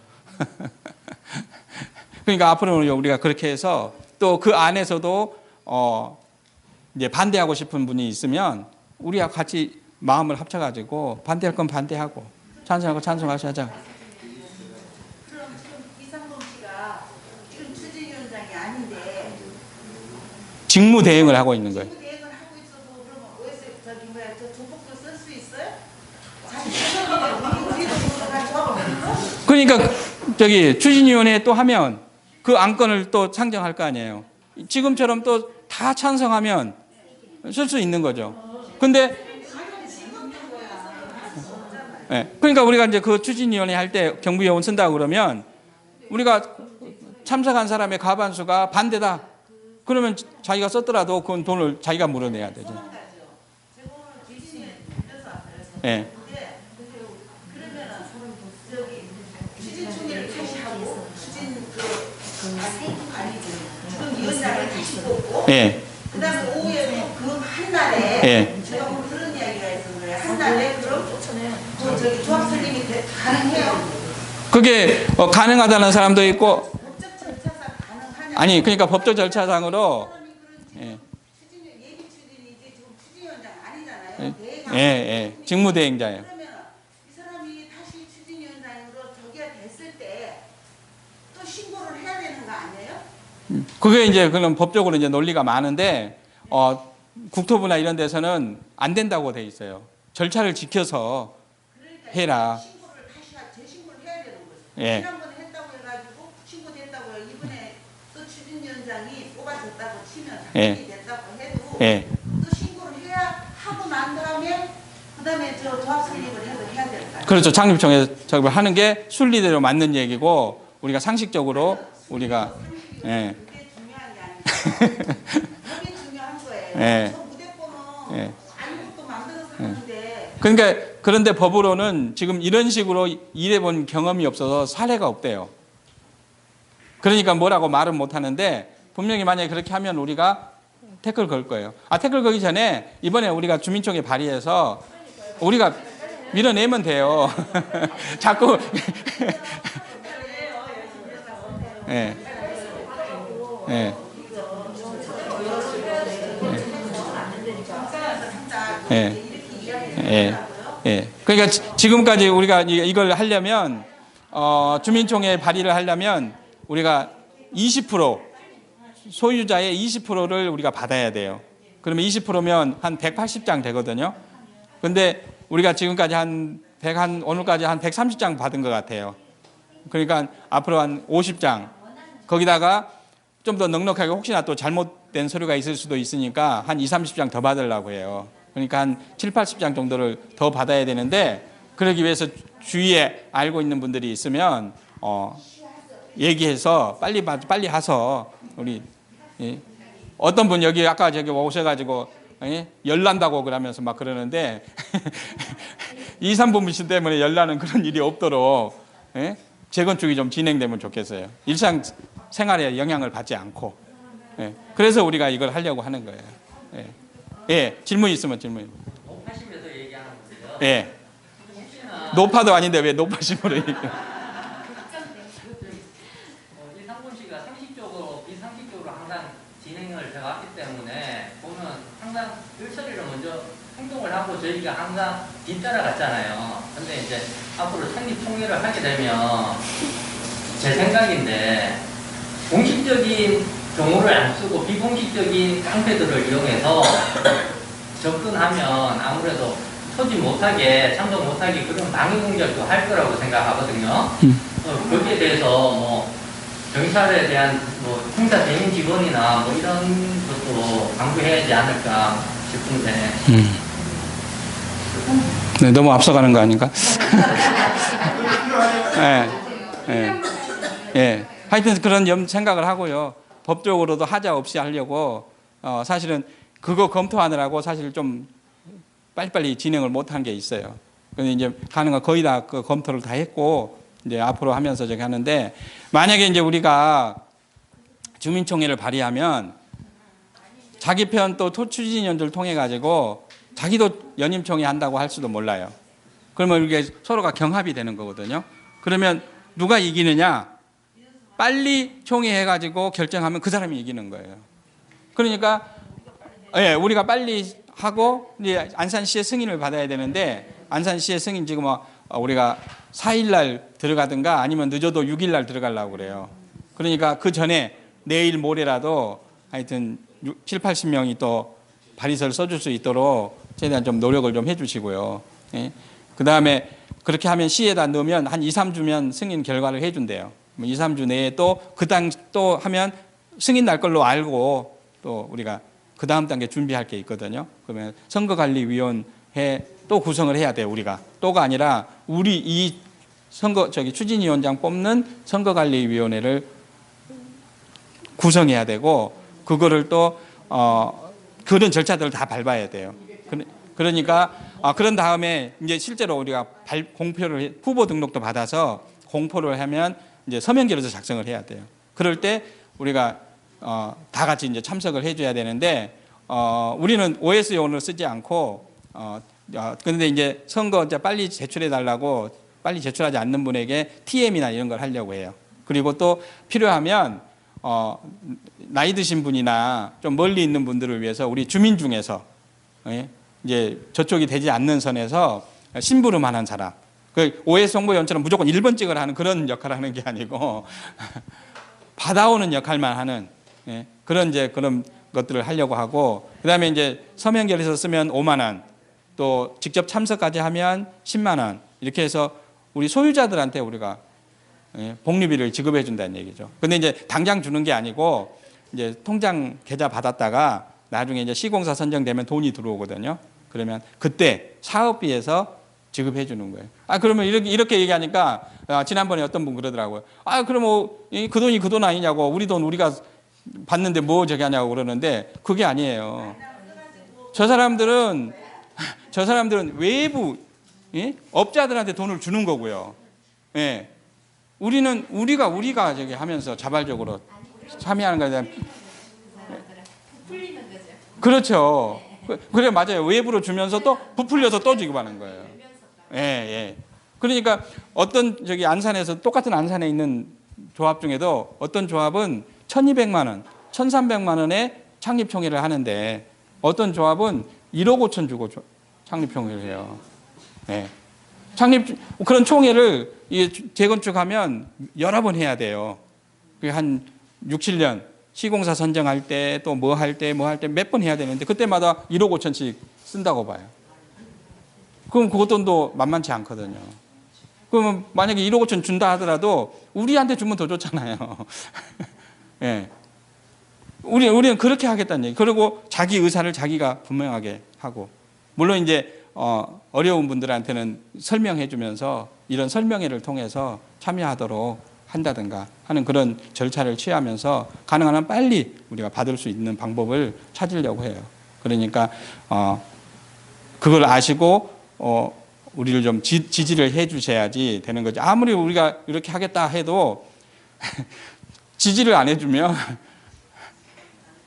그러니까 앞으로는 우리가 그렇게 해서 또 그 안에서도 이제 반대하고 싶은 분이 있으면 우리가 같이 마음을 합쳐가지고 반대할 건 반대하고 찬성하고 찬성하자. 그럼 지금 이상범 씨가 지금 추진위원장이 아닌데 직무 대행을 하고 있는 거예요. 직무 대행을 하고 있어도 그러면 OS 저 조폭도 쓸 수 있어요? 자기 생각에 우리도 가서 그러니까 추진위원회 또 하면 그 안건을 또 상정할 거 아니에요. 지금처럼 또 다 찬성하면 쓸 수 있는 거죠. 근데 그러니까 우리가 이제 그 추진위원회 할 때 경비요원 쓴다고 그러면 우리가 참석한 사람의 과반수가 반대다. 그러면 자기가 썼더라도 그건 돈을 자기가 물어내야 되죠. 예. 추진총회를 다시 하고 지금 위원장을 다시 뽑고 예. 그다음에 오후에 그 한날에 예. 제가 오늘 그런 이야기가 있었는 거예요. 한날에 그럼 조합 설립이 가능해요? 그게 가능하다는 사람도 있고 법적 절차상 가능하냐? 아니 그러니까 법적 절차상으로 예. 예비 추진이지 지금 추진위원장 아니잖아요. 대행 예. 직무대행자예요. 그러면 이 사람이 다시 추진위원장으로 저기가 됐을 때 또 신고를 해야 되는 거 아니에요? 그게 이제 그런 법적으로 이제 논리가 많은데 국토부나 이런 데서는 안 된다고 돼 있어요. 절차를 지켜서 그러니까 해라. 신고를 다시 재신고를 해야 되는 거죠. 예. 지난번에 했다고 해가지고 신고됐다고요. 이번에 또 추진위원장이 뽑아줬다고 치면 예. 당연히 됐다고 해도 예. 또 신고를 해야 하고 난 다음에 그다음에 저 조합 설립을 해도 해야 될 거 아니에요. 그렇죠. 창립청에 저걸 하는 게 순리대로 맞는 얘기고 우리가 상식적으로 우리가 예. 그게 중요한 게 아니라 그게 중요한 거예요. 예. 저 무대권은 예. 아무것도 만들어서 하는데 그러니까 그런데 법으로는 지금 이런 식으로 일해본 경험이 없어서 사례가 없대요. 그러니까 뭐라고 말은 못 하는데 분명히 만약에 그렇게 하면 우리가 태클 걸 거예요. 태클 걸기 전에 이번에 우리가 주민총회 발의해서 우리가 밀어내면 돼요. 자꾸 예. 예. 예. 예. 예. 그러니까 지금까지 우리가 이걸 하려면 주민총회 발의를 하려면 우리가 20% 소유자의 20%를 우리가 받아야 돼요. 그러면 20%면 한 180장 되거든요. 근데 우리가 지금까지 오늘까지 한 130장 받은 것 같아요. 그러니까 앞으로 한 50장. 거기다가 좀 더 넉넉하게 혹시나 또 잘못된 서류가 있을 수도 있으니까 한 20, 30장 더 받으려고 해요. 그러니까 한 7, 80장 정도를 더 받아야 되는데 그러기 위해서 주위에 알고 있는 분들이 있으면 얘기해서 빨리 하서 우리 어떤 분 여기 아까 저기 오셔가지고 열난다고 그러면서 막 그러는데 2, 3분신 때문에 열나는 그런 일이 없도록 재건축이 좀 진행되면 좋겠어요. 일상생활에 영향을 받지 않고. 그래서 우리가 이걸 하려고 하는 거예요. 예, 질문 있으면 질문. 높아심에서 얘기하는 거죠. 예. 높아도 아닌데 왜 높아심으로 얘기해요? 이 상권시가 상식적으로 비상식적으로 항상 진행을 해왔기 때문에 보면 항상 일처리를 먼저 행동을 하고 저희가 항상 뒤따라갔잖아요. 근데 이제 앞으로 창립 총회를 하게 되면 제 생각인데 공식적인 경우를 안 쓰고 비공식적인 깡패들을 이용해서 접근하면 아무래도 소지 못하게 참석 못하게 그런 방해 공작도 할 거라고 생각하거든요. 거기에 대해서 뭐 경찰에 대한 뭐 행사 대행 직원이나 뭐 이런 것도 강구해야 하지 않을까 싶은데. 네, 너무 앞서가는 거 아닌가? 예. 하여튼 그런 생각을 하고요. 법적으로도 하자 없이 하려고 사실은 그거 검토하느라고 사실 좀 빨리빨리 진행을 못한 게 있어요. 근데 이제 가능한 거의 다 그 검토를 다 했고 이제 앞으로 하면서 저기 하는데 만약에 이제 우리가 주민총회를 발의하면 자기 편 또 추진위원들 통해 가지고 자기도 연임총회 한다고 할 수도 몰라요. 그러면 이게 서로가 경합이 되는 거거든요. 그러면 누가 이기느냐? 빨리 총회해가지고 결정하면 그 사람이 이기는 거예요. 그러니까 우리가 빨리 하고 이제 안산시의 승인을 받아야 되는데 안산시의 승인 지금 우리가 4일날 들어가든가 아니면 늦어도 6일날 들어가려고 그래요. 그러니까 그 전에 내일 모레라도 하여튼 7, 80명이 또 발의서를 써줄 수 있도록 최대한 좀 노력을 좀 해주시고요. 그 다음에 그렇게 하면 시에다 넣으면 한 2, 3주면 승인 결과를 해준대요. 2, 3주 내에 또 또 하면 승인 날 걸로 알고 또 우리가 그 다음 단계 준비할 게 있거든요. 그러면 선거관리위원회 또 구성을 해야 돼요. 우리가 또가 아니라 우리 이 추진위원장 뽑는 선거관리위원회를 구성해야 되고 그거를 또 그런 절차들을 다 밟아야 돼요. 그러니까 그런 다음에 이제 실제로 우리가 공표를 후보 등록도 받아서 공포를 하면 이제 서명결에서 작성을 해야 돼요. 그럴 때 우리가 다 같이 이제 참석을 해줘야 되는데 우리는 OS 요원을 쓰지 않고 그런데 이제 선거 이제 빨리 제출해 달라고 빨리 제출하지 않는 분에게 TM이나 이런 걸 하려고 해요. 그리고 또 필요하면 나이 드신 분이나 좀 멀리 있는 분들을 위해서 우리 주민 중에서 이제 저쪽이 되지 않는 선에서 심부름하는 사람 그 OS 홍보위원처럼 무조건 1번 찍으라 하는 그런 역할을 하는 게 아니고 받아오는 역할만 하는 예, 그런 이제 그런 것들을 하려고 하고 그다음에 이제 서명결에서 쓰면 5만 원, 또 직접 참석까지 하면 10만 원 이렇게 해서 우리 소유자들한테 우리가 예, 복리비를 지급해 준다는 얘기죠. 근데 이제 당장 주는 게 아니고 이제 통장 계좌 받았다가 나중에 이제 시공사 선정되면 돈이 들어오거든요. 그러면 그때 사업비에서 지급해 주는 거예요. 아 그러면 이렇게 얘기하니까 지난번에 어떤 분 그러더라고요. 아 그럼 그 돈이 그 돈 아니냐고 우리 돈 우리가 받는데 뭐 저기 하냐고 그러는데 그게 아니에요. 저 사람들은 외부 예? 업자들한테 돈을 주는 거고요. 예. 우리가 저기 하면서 자발적으로 참여하는 거에 대한 풀리는 거죠. 그렇죠. 그래 맞아요. 외부로 주면서 또 부풀려서 또 지급하는 거예요. 예, 예. 그러니까 어떤 저기 안산에서 똑같은 안산에 있는 조합 중에도 어떤 조합은 1,200만 원, 1,300만 원에 창립 총회를 하는데 어떤 조합은 1억 5천 주고 창립 총회를 해요. 예. 그런 총회를 재건축하면 여러 번 해야 돼요. 그게 한 6, 7년 시공사 선정할 때 또 뭐 할 때 몇 번 해야 되는데 그때마다 1억 5천씩 쓴다고 봐요. 그럼 그 돈도 만만치 않거든요. 그러면 만약에 1억 5천 준다 하더라도 우리한테 주면 더 좋잖아요. 예. 우리는 그렇게 하겠다는 얘기. 그리고 자기 의사를 자기가 분명하게 하고 물론 이제 어려운 분들한테는 설명해 주면서 이런 설명회를 통해서 참여하도록 한다든가 하는 그런 절차를 취하면서 가능한 한 빨리 우리가 받을 수 있는 방법을 찾으려고 해요. 그러니까 그걸 아시고 우리를 좀 지지를 해 주셔야지 되는 거죠. 아무리 우리가 이렇게 하겠다 해도 지지를 안 해주면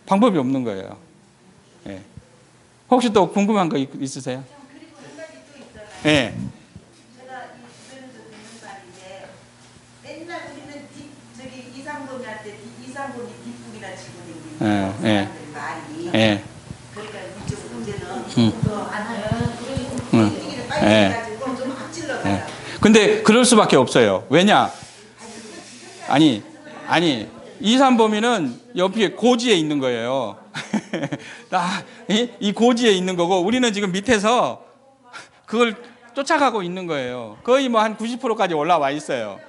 방법이 없는 거예요. 예. 혹시 또 궁금한 거 있으세요? 그리고 한 가지 또 있잖아요. 예. 제가 이 주변에서 듣는 말인데 맨날 우리는 저기 이상범이한테 이상범이 뒷북이나 치고 다니는 사람들 말이 예. 그러니까 이쪽 문제는 더안 하면 분위기를 빨리 예. 해가지고 좀 앞질러 가라. 예. 근데 그럴 수밖에 없어요. 왜냐? 아니 이산범위는 옆에 고지에 있는 거예요. 이 고지에 있는 거고 우리는 지금 밑에서 그걸 쫓아가고 있는 거예요. 거의 뭐 한 90%까지 올라와 있어요.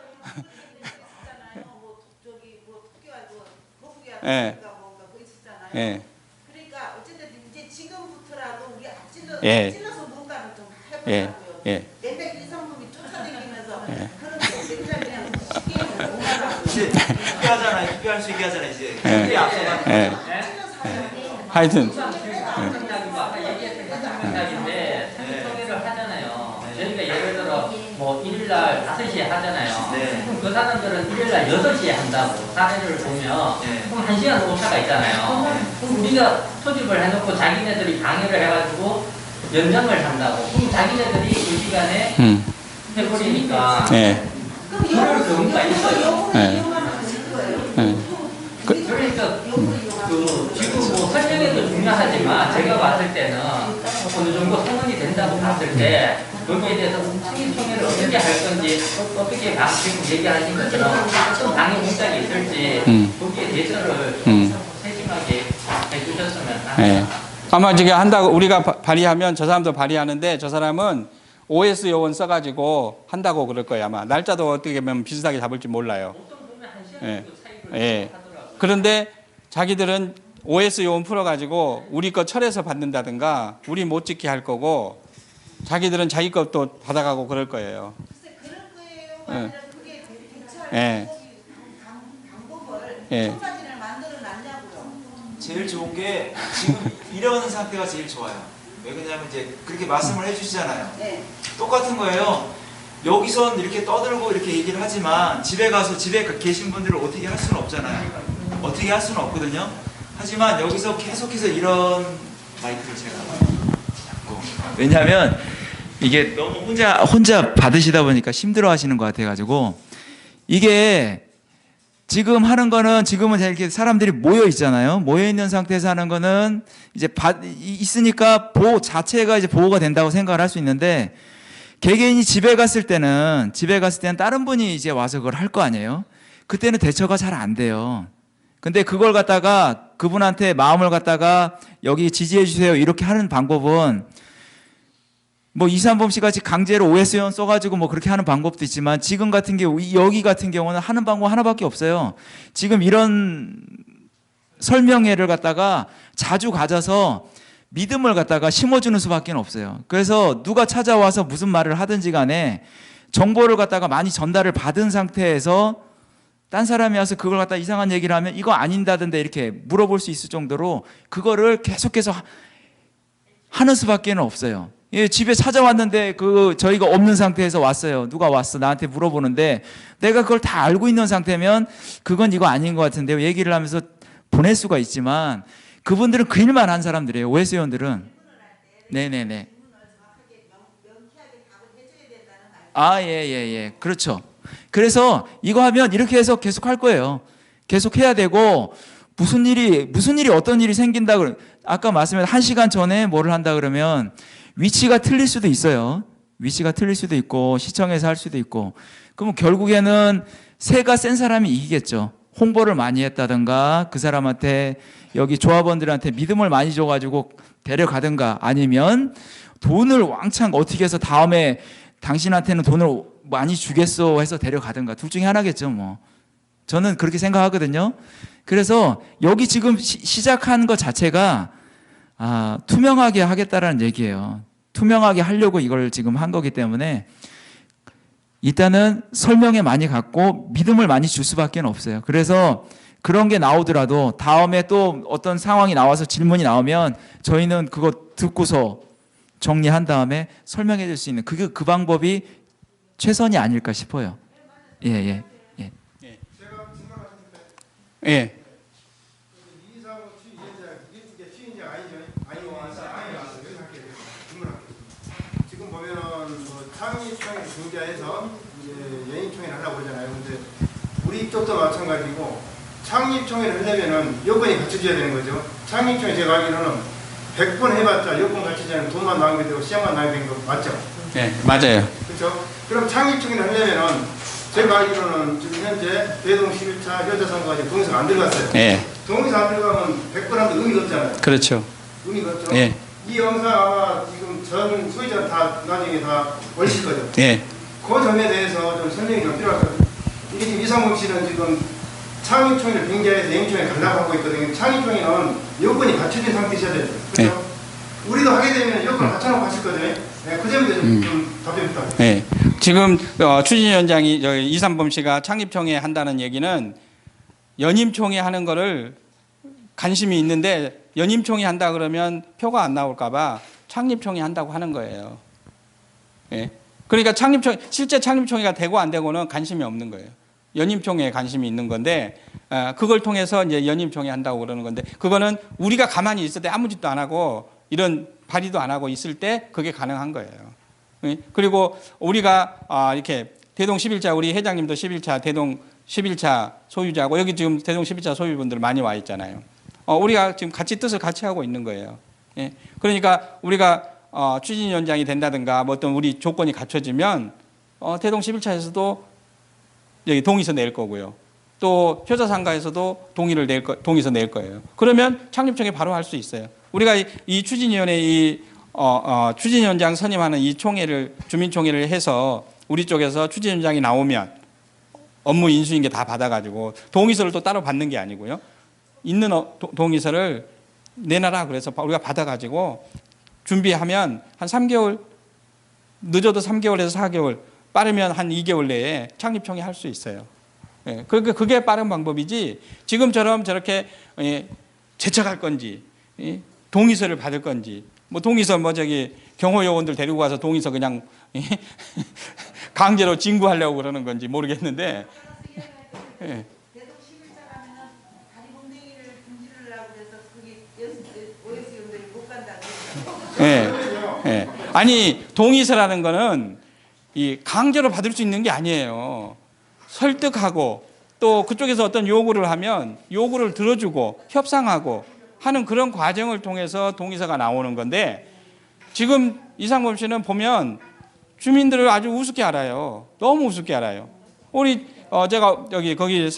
저기 뭐 토끼하고 거북이하고 예. 뭔가 그거 있었잖아요. 예. 그러니까 어쨌든 이제 지금부터라도 우리 예. 앞질러서 뭔가를 좀 예. 해보자고요. 예. 맨날 이상범이 쫓아다니면서 예. 그런 거 맨날 그냥 쉽게 뭔가를 이제 투표하잖아요. 투표할 수 있게 하잖아요. 이제 예. 투표에 앞서가. 예. 하여튼 상상력이고 아까 얘기했던 상상력인데 상상력을 하잖아요. 저희가 예를 들어 뭐 1일날 5시에 하잖아요. 네. 그럼 그 사람들은 1일날 6시에 한다고 사례를 보면 네. 그럼 1시간 오차가 있잖아요. 그럼 우리가 소집을 해놓고 자기네들이 강의를 해가지고 연장을 한다고. 그럼 자기네들이 그 시간에 해버리니까 예. 그럴 경우가 있어요. 예. 예. 그러니까 지금 뭐 설명회도 중요하지만 제가 봤을 때는 어느 정도 성원이 된다고 봤을 때 거기에 대해서 승인총회를 어떻게 할 건지 어떻게 지금 얘기하신 것처럼 어떤 방해 공작이 있을지 거기에 대처를 세심하게 해주셨으면 예. 합니다. 아마 지금 한다고 우리가 발의하면 저 사람도 발의하는데 저 사람은 OS 요원 써가지고 한다고 그럴 거예요. 아마 날짜도 어떻게 보면 비슷하게 잡을지 몰라요. 보통 보면 1시간 예. 정도 차이를 예. 하더라고요. 그런데 자기들은 OS 요원 풀어가지고 우리 거 철에서 받는다든가 우리 못 찍게 할 거고 자기들은 자기 것도 받아가고 그럴 거예요. 글쎄 그럴 거예요. 예. 아니라 그게 대처할 예. 방법을 예. 청사진을 만들어 놨냐고요. 제일 좋은 게 지금 이러는 상태가 제일 좋아요. 왜 그러냐면 이제 그렇게 말씀을 해주시잖아요. 네. 똑같은 거예요. 여기선 이렇게 떠들고 이렇게 얘기를 하지만 집에 가서 집에 계신 분들을 어떻게 할 수는 없잖아요. 어떻게 할 수는 없거든요. 하지만 여기서 계속해서 이런 마이크를 제가 잡고 왜냐하면 이게 너무 혼자 받으시다 보니까 힘들어 하시는 것 같아가지고 이게 지금 하는 거는 지금은 이렇게 사람들이 모여 있잖아요. 모여 있는 상태에서 하는 거는 이제 있으니까 보호 자체가 이제 보호가 된다고 생각을 할 수 있는데 개개인이 집에 갔을 때는 다른 분이 이제 와서 그걸 할 거 아니에요. 그때는 대처가 잘 안 돼요. 근데 그걸 갖다가 그분한테 마음을 갖다가 여기 지지해 주세요 이렇게 하는 방법은 뭐 이산범 씨 같이 강제로 OS원 써가지고 뭐 그렇게 하는 방법도 있지만 지금 같은 경우 여기 같은 경우는 하는 방법 하나밖에 없어요. 지금 이런 설명회를 갖다가 자주 가져서 믿음을 갖다가 심어주는 수밖에 없어요. 그래서 누가 찾아와서 무슨 말을 하든지 간에 정보를 갖다가 많이 전달을 받은 상태에서 딴 사람이 와서 그걸 갖다 이상한 얘기를 하면 이거 아닌다던데 이렇게 물어볼 수 있을 정도로 그거를 계속해서 하는 수밖에 없어요. 예, 집에 찾아왔는데 저희가 없는 상태에서 왔어요. 누가 왔어 나한테 물어보는데 내가 그걸 다 알고 있는 상태면 그건 이거 아닌 것 같은데요. 얘기를 하면서 보낼 수가 있지만 그분들은 그 일만 한 사람들이에요. OS원들은. 네네네. 예. 그렇죠. 그래서 이거 하면 이렇게 해서 계속 할 거예요. 계속 해야 되고 무슨 일이 어떤 일이 생긴다 그러면 아까 말씀하신 1시간 전에 뭐를 한다 그러면 위치가 틀릴 수도 있어요. 위치가 틀릴 수도 있고 시청에서 할 수도 있고 그럼 결국에는 새가 센 사람이 이기겠죠. 홍보를 많이 했다든가 그 사람한테 여기 조합원들한테 믿음을 많이 줘가지고 데려가든가 아니면 돈을 왕창 어떻게 해서 다음에 당신한테는 돈을 많이 주겠어 해서 데려가든가 둘 중에 하나겠죠. 뭐 저는 그렇게 생각하거든요. 그래서 여기 지금 시작한 것 자체가 투명하게 하겠다라는 얘기예요. 투명하게 하려고 이걸 지금 한 거기 때문에 일단은 설명에 많이 갖고 믿음을 많이 줄 수밖에 없어요. 그래서 그런 게 나오더라도 다음에 또 어떤 상황이 나와서 질문이 나오면 저희는 그거 듣고서 정리한 다음에 설명해 줄 수 있는 그 방법이 최선이 아닐까 싶어요. 예. 예. 지금 보면은 창립총회 중재해서 이제 연임총회를 하려고 그러잖아요. 근데 우리 쪽도 마찬가지고 창립총회를 하려면은 여건이 갖춰져야 되는 거죠. 창립총회 제가 알기로는 100번 해봤자 여건 갖춰지지 않으면 돈만 낭비되고 시간만 낭비되는 거 맞죠? 네, 맞아요. 그렇죠? 그럼 창립총회를 하려면은 제가 알기로는 지금 현재 대동 11차 효자선거가 동의서가 안 들어갔어요. 예. 동의서 안 들어가면 100번 하면 의미가 없잖아요. 그렇죠. 의미가 없죠? 예. 이 영상 아마 지금 전 소유자 다 나중에 다 올릴 거죠. 예. 그 점에 대해서 좀 설명이 좀 필요할 것 같아요. 이게 지금 이상범 씨는 지금 창립총회를 빙자해서 연임총회 가려고 하고 있거든요. 창립총회는 여건이 갖춰진 상태셔야 돼요. 그렇죠? 우리도 하게 되면 여건 갖춰놓고 하실 거잖아요. 네, 그 점에 대해서 좀 답변 부탁드립니다. 네. 지금 추진위원장이 이산범 씨가 창립총회 한다는 얘기는 연임총회 하는 거를 관심이 있는데 연임총회 한다 그러면 표가 안 나올까봐 창립총회 한다고 하는 거예요. 예. 그러니까 실제 창립총회가 되고 안 되고는 관심이 없는 거예요. 연임총회에 관심이 있는 건데 그걸 통해서 이제 연임총회 한다고 그러는 건데 그거는 우리가 가만히 있을 때 아무 짓도 안 하고 이런 발의도 안 하고 있을 때 그게 가능한 거예요. 그리고 우리가 이렇게 대동 11차 우리 회장님도 11차 대동 11차 소유자고 여기 지금 대동 11차 소유분들 많이 와 있잖아요. 우리가 지금 뜻을 같이 하고 있는 거예요. 예. 그러니까 우리가 추진위원장이 된다든가 뭐 어떤 우리 조건이 갖춰지면 대동 11차에서도 여기 동의서 낼 거고요. 또 효자상가에서도 동의서 낼 거예요. 그러면 창립총회 바로 할 수 있어요. 우리가 이 추진위원회 추진위원장 선임하는 이 총회를 주민총회를 해서 우리 쪽에서 추진위원장이 나오면 업무 인수인계 다 받아가지고 동의서를 또 따로 받는 게 아니고요. 있는 동의서를 내놔라 그래서 우리가 받아가지고 준비하면 한 3개월 늦어도 3개월에서 4개월 빠르면 한 2개월 내에 창립총회 할 수 있어요. 예, 그러니까 그게 빠른 방법이지 지금처럼 저렇게 제척할 건지 동의서를 받을 건지 뭐 동의서 경호 요원들 데리고 가서 동의서 그냥 강제로 진구하려고 그러는 건지 모르겠는데 예. 대동 11차 가면은 다리 몽둥이를 금지를 하고 그래서 거기 OS용들이 못 간다고. 예. 아니 동의서라는 거는 이 강제로 받을 수 있는 게 아니에요. 설득하고 또 그쪽에서 어떤 요구를 하면 요구를 들어주고 협상하고 하는 그런 과정을 통해서 동의서가 나오는 건데 지금 이상범 씨는 보면 주민들을 아주 우습게 알아요. 너무 우습게 알아요. 우리 제가 여기 거기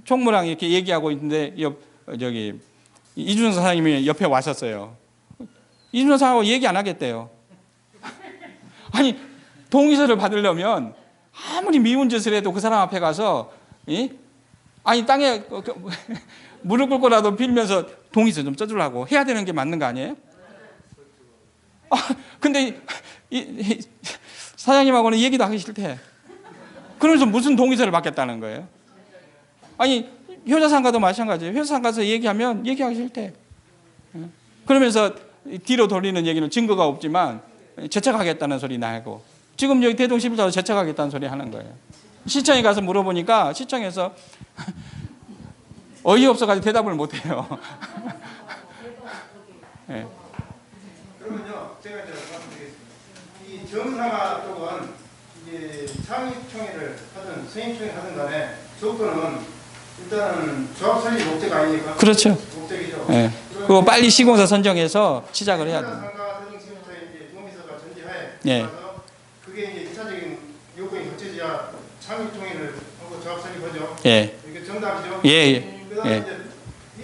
총무랑 이렇게 얘기하고 있는데 저기 이준석 사장님이 옆에 왔었어요. 이준석 사장하고 얘기 안 하겠대요. 아니 동의서를 받으려면 아무리 미운 짓을 해도 그 사람 앞에 가서 아니 땅에 무릎 꿇고라도 빌면서 동의서 좀 써주려고 해야 되는 게 맞는 거 아니에요? 근데 사장님하고는 얘기도 하기 싫대. 그러면서 무슨 동의서를 받겠다는 거예요? 아니 효자상가도 마찬가지예요. 효자상가에서 얘기하면 얘기하기 싫대. 그러면서 뒤로 돌리는 얘기는 증거가 없지만 제척하겠다는 소리 나고, 지금 여기 대동 11조도 제척하겠다는 소리 하는 거예요. 시청에 가서 물어보니까 시청에서 어이없어가지고 대답을 못해요. 네. 그러면요, 제가 이제 말씀드리겠습니다. 이 정상화 쪽은 이제 창립총회를 하든 선임총회를 하든 간에 조건은 일단은 조합 설립 목적 아닙니까? 그렇죠. 목적이죠. 네. 그거 빨리 시공사 선정해서 시작을 해야 돼요. 상가 선정 지금부터 이제 동의서가 전제하에 예. 따라서 그게 이제 1차적인 요건이 갖춰져야 창립총회를 하고 조합 설립하죠. 예. 이게 정답이죠. 예. 그다음에 예. 이제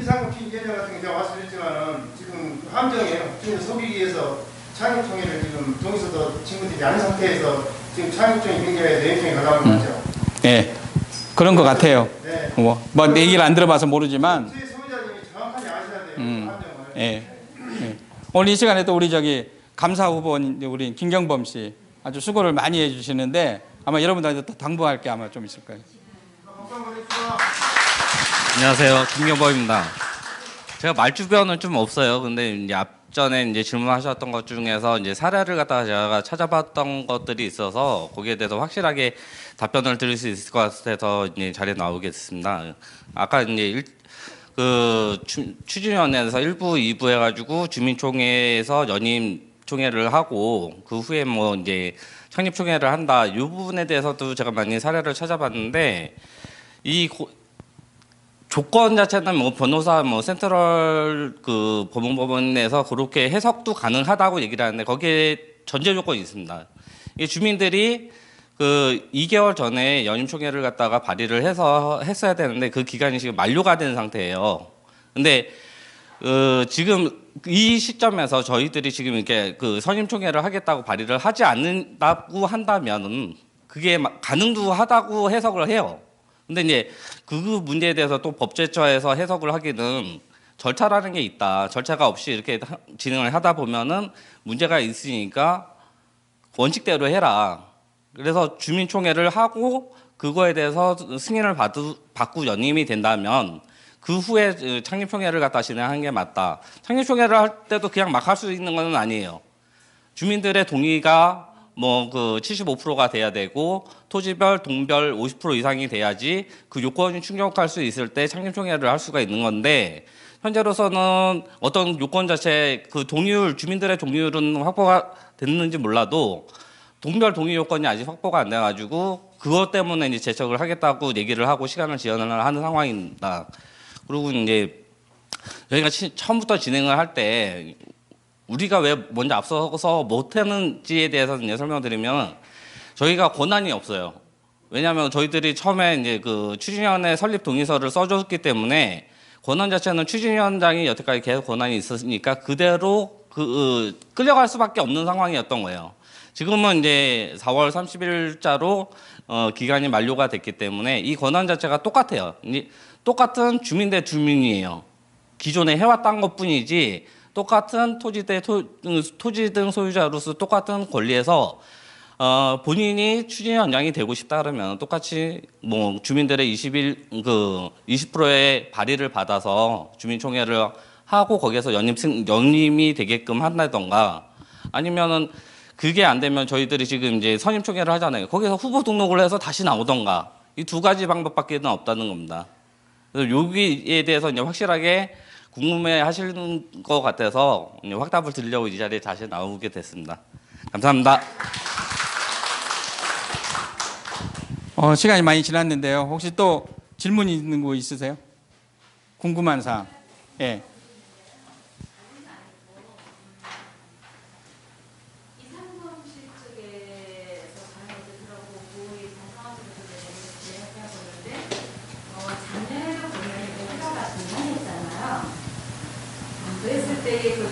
이상국 피의자 같은 경우 제가 말씀드렸지만은 지금 함정이에요. 지금 속이기 위해서 창립총회를 지금 동의서도 친구들이 아닌 상태에서 지금 창립총회 굉장히 내용총회 가져가는 거 같죠. 예. 그런 것 같아요. 네. 뭐 얘기를 안 들어봐서 모르지만. 제 소유자님이 정확하게 아셔야 돼요. 함정을. 예. 예. 오늘 이 시간에 또 우리 저기 감사 후보인 우리 김경범 씨 아주 수고를 많이 해주시는데 아마 여러분들한테 또 당부할 게 아마 좀 있을 거예요. 박수 한번 해주세요. 안녕하세요. 김경범입니다. 제가 말주변은 좀 없어요. 근데 이제 앞전에 이제 질문하셨던 것 중에서 이제 사례를 갖다가 제가 찾아봤던 것들이 있어서 거기에 대해서 확실하게 답변을 드릴 수 있을 것 같아서 이제 자리에 나오게 됐습니다. 아까 이제 추진위원회에서 1부, 2부 해가지고 주민총회에서 연임 총회를 하고 그 후에 뭐 이제 창립총회를 한다. 이 부분에 대해서도 제가 많이 사례를 찾아봤는데 조건 자체는 뭐 변호사 뭐 센트럴 그 법원에서 그렇게 해석도 가능하다고 얘기를 하는데 거기에 전제 조건이 있습니다. 이 주민들이 그 2개월 전에 연임총회를 갖다가 발의를 해서 했어야 되는데 그 기간이 지금 만료가 된 상태예요. 근데 지금 이 시점에서 저희들이 지금 이렇게 그 선임총회를 하겠다고 발의를 하지 않는다고 한다면은 그게 가능도 하다고 해석을 해요. 근데 이제 그 문제에 대해서 또 법제처에서 해석을 하기는 절차라는 게 있다. 절차가 없이 이렇게 진행을 하다 보면은 문제가 있으니까 원칙대로 해라. 그래서 주민총회를 하고 그거에 대해서 승인을 받고 연임이 된다면 그 후에 창립총회를 갖다 진행하는 게 맞다. 창립총회를 할 때도 그냥 막 할 수 있는 건 아니에요. 주민들의 동의가 뭐 그 75%가 돼야 되고 토지별, 동별 50% 이상이 돼야지 그 요건이 충족할 수 있을 때 창립총회를 할 수가 있는 건데 현재로서는 어떤 요건 자체 그 동의율 주민들의 동의율은 확보가 됐는지 몰라도 동별 동의 요건이 아직 확보가 안 돼가지고 그것 때문에 이제 제척을 하겠다고 얘기를 하고 시간을 지연을 하는 상황입니다. 그리고 이제 저희가 처음부터 진행을 할 때 우리가 왜 먼저 앞서서 못했는지에 대해서 이제 설명드리면 저희가 권한이 없어요. 왜냐하면 저희들이 처음에 이제 그 추진위원회 설립 동의서를 써줬기 때문에 권한 자체는 추진위원장이 여태까지 계속 권한이 있었으니까 그대로 끌려갈 수밖에 없는 상황이었던 거예요. 지금은 이제 4월 30일자로 기간이 만료가 됐기 때문에 이 권한 자체가 똑같아요. 똑같은 주민 대 주민이에요. 기존에 해왔던 것뿐이지 똑같은 토지 등 소유자로서 똑같은 권리에서 본인이 추진위원장이 되고 싶다 그러면 똑같이 뭐 주민들의 20%의 발의를 받아서 주민총회를 하고 거기에서 연임이 되게끔 한다던가 아니면은 그게 안 되면 저희들이 지금 이제 선임총회를 하잖아요. 거기서 후보 등록을 해서 다시 나오던가 이 두 가지 방법밖에는 없다는 겁니다. 그래서 여기에 대해서 이제 확실하게 궁금해하시는 것 같아서 확답을 드리려고 이 자리에 다시 나오게 됐습니다. 감사합니다. 시간이 많이 지났는데요. 혹시 또 질문 있는 거 있으세요? 궁금한 사항. 예. 이상범실 쪽에 근데 그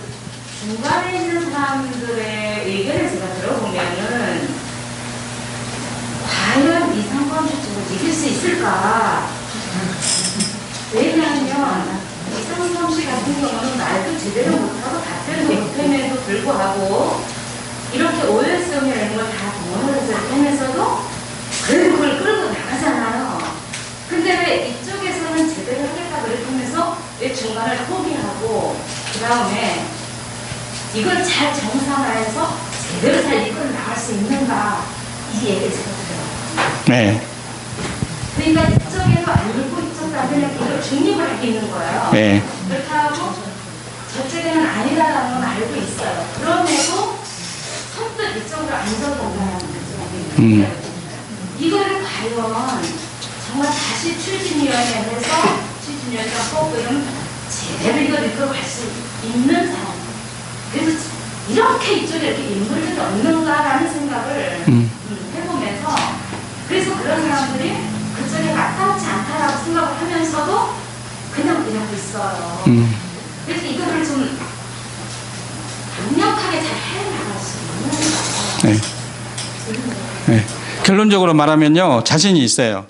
중간에 있는 사람들의 의견을 제가 들어보면은 과연 이상범죄를 이길 수 있을까? 왜냐하면 이상범 씨 같은 경우는 말도 제대로 못하고 답변도 못함에도 불구하고 이렇게 OS라는 걸 다 동원을 해서 이렇게 하면서도 그래도 그걸 끌고 나가잖아요. 근데 왜 이쪽에서는 제대로 하겠다 그렇게 하면서 왜 중간을 포기하고 그 다음에 이걸 잘 정상화해서 제대로 잘 이끌어 나갈 수 있는가 이 얘기를 제가 들어요. 네. 그러니까 이쪽에도 아니고 이쪽도 아니고 이걸 중립을 하고 있는 거예요. 네. 그렇다고 저쪽에는 아니다라는 건 알고 있어요. 그럼에도 선뜻 이쪽으로 안 적어온다는 거죠. 이거를 과연 정말 다시 추진위원회에서 추진위원회가 뽑고 이러면 제대로 이걸 이끌어갈 수 있는 사람. 그래서 이렇게 이쪽에 이렇게 인물들이 없는가라는 생각을 해보면서 그래서 그런 사람들이 그쪽에 마땅치 않다라고 생각을 하면서도 그냥 일하고 있어요. 그래서 이거를 좀 강력하게 잘 해나갈 수 있는 거예요. 네. 네. 결론적으로 말하면요, 자신이 있어요.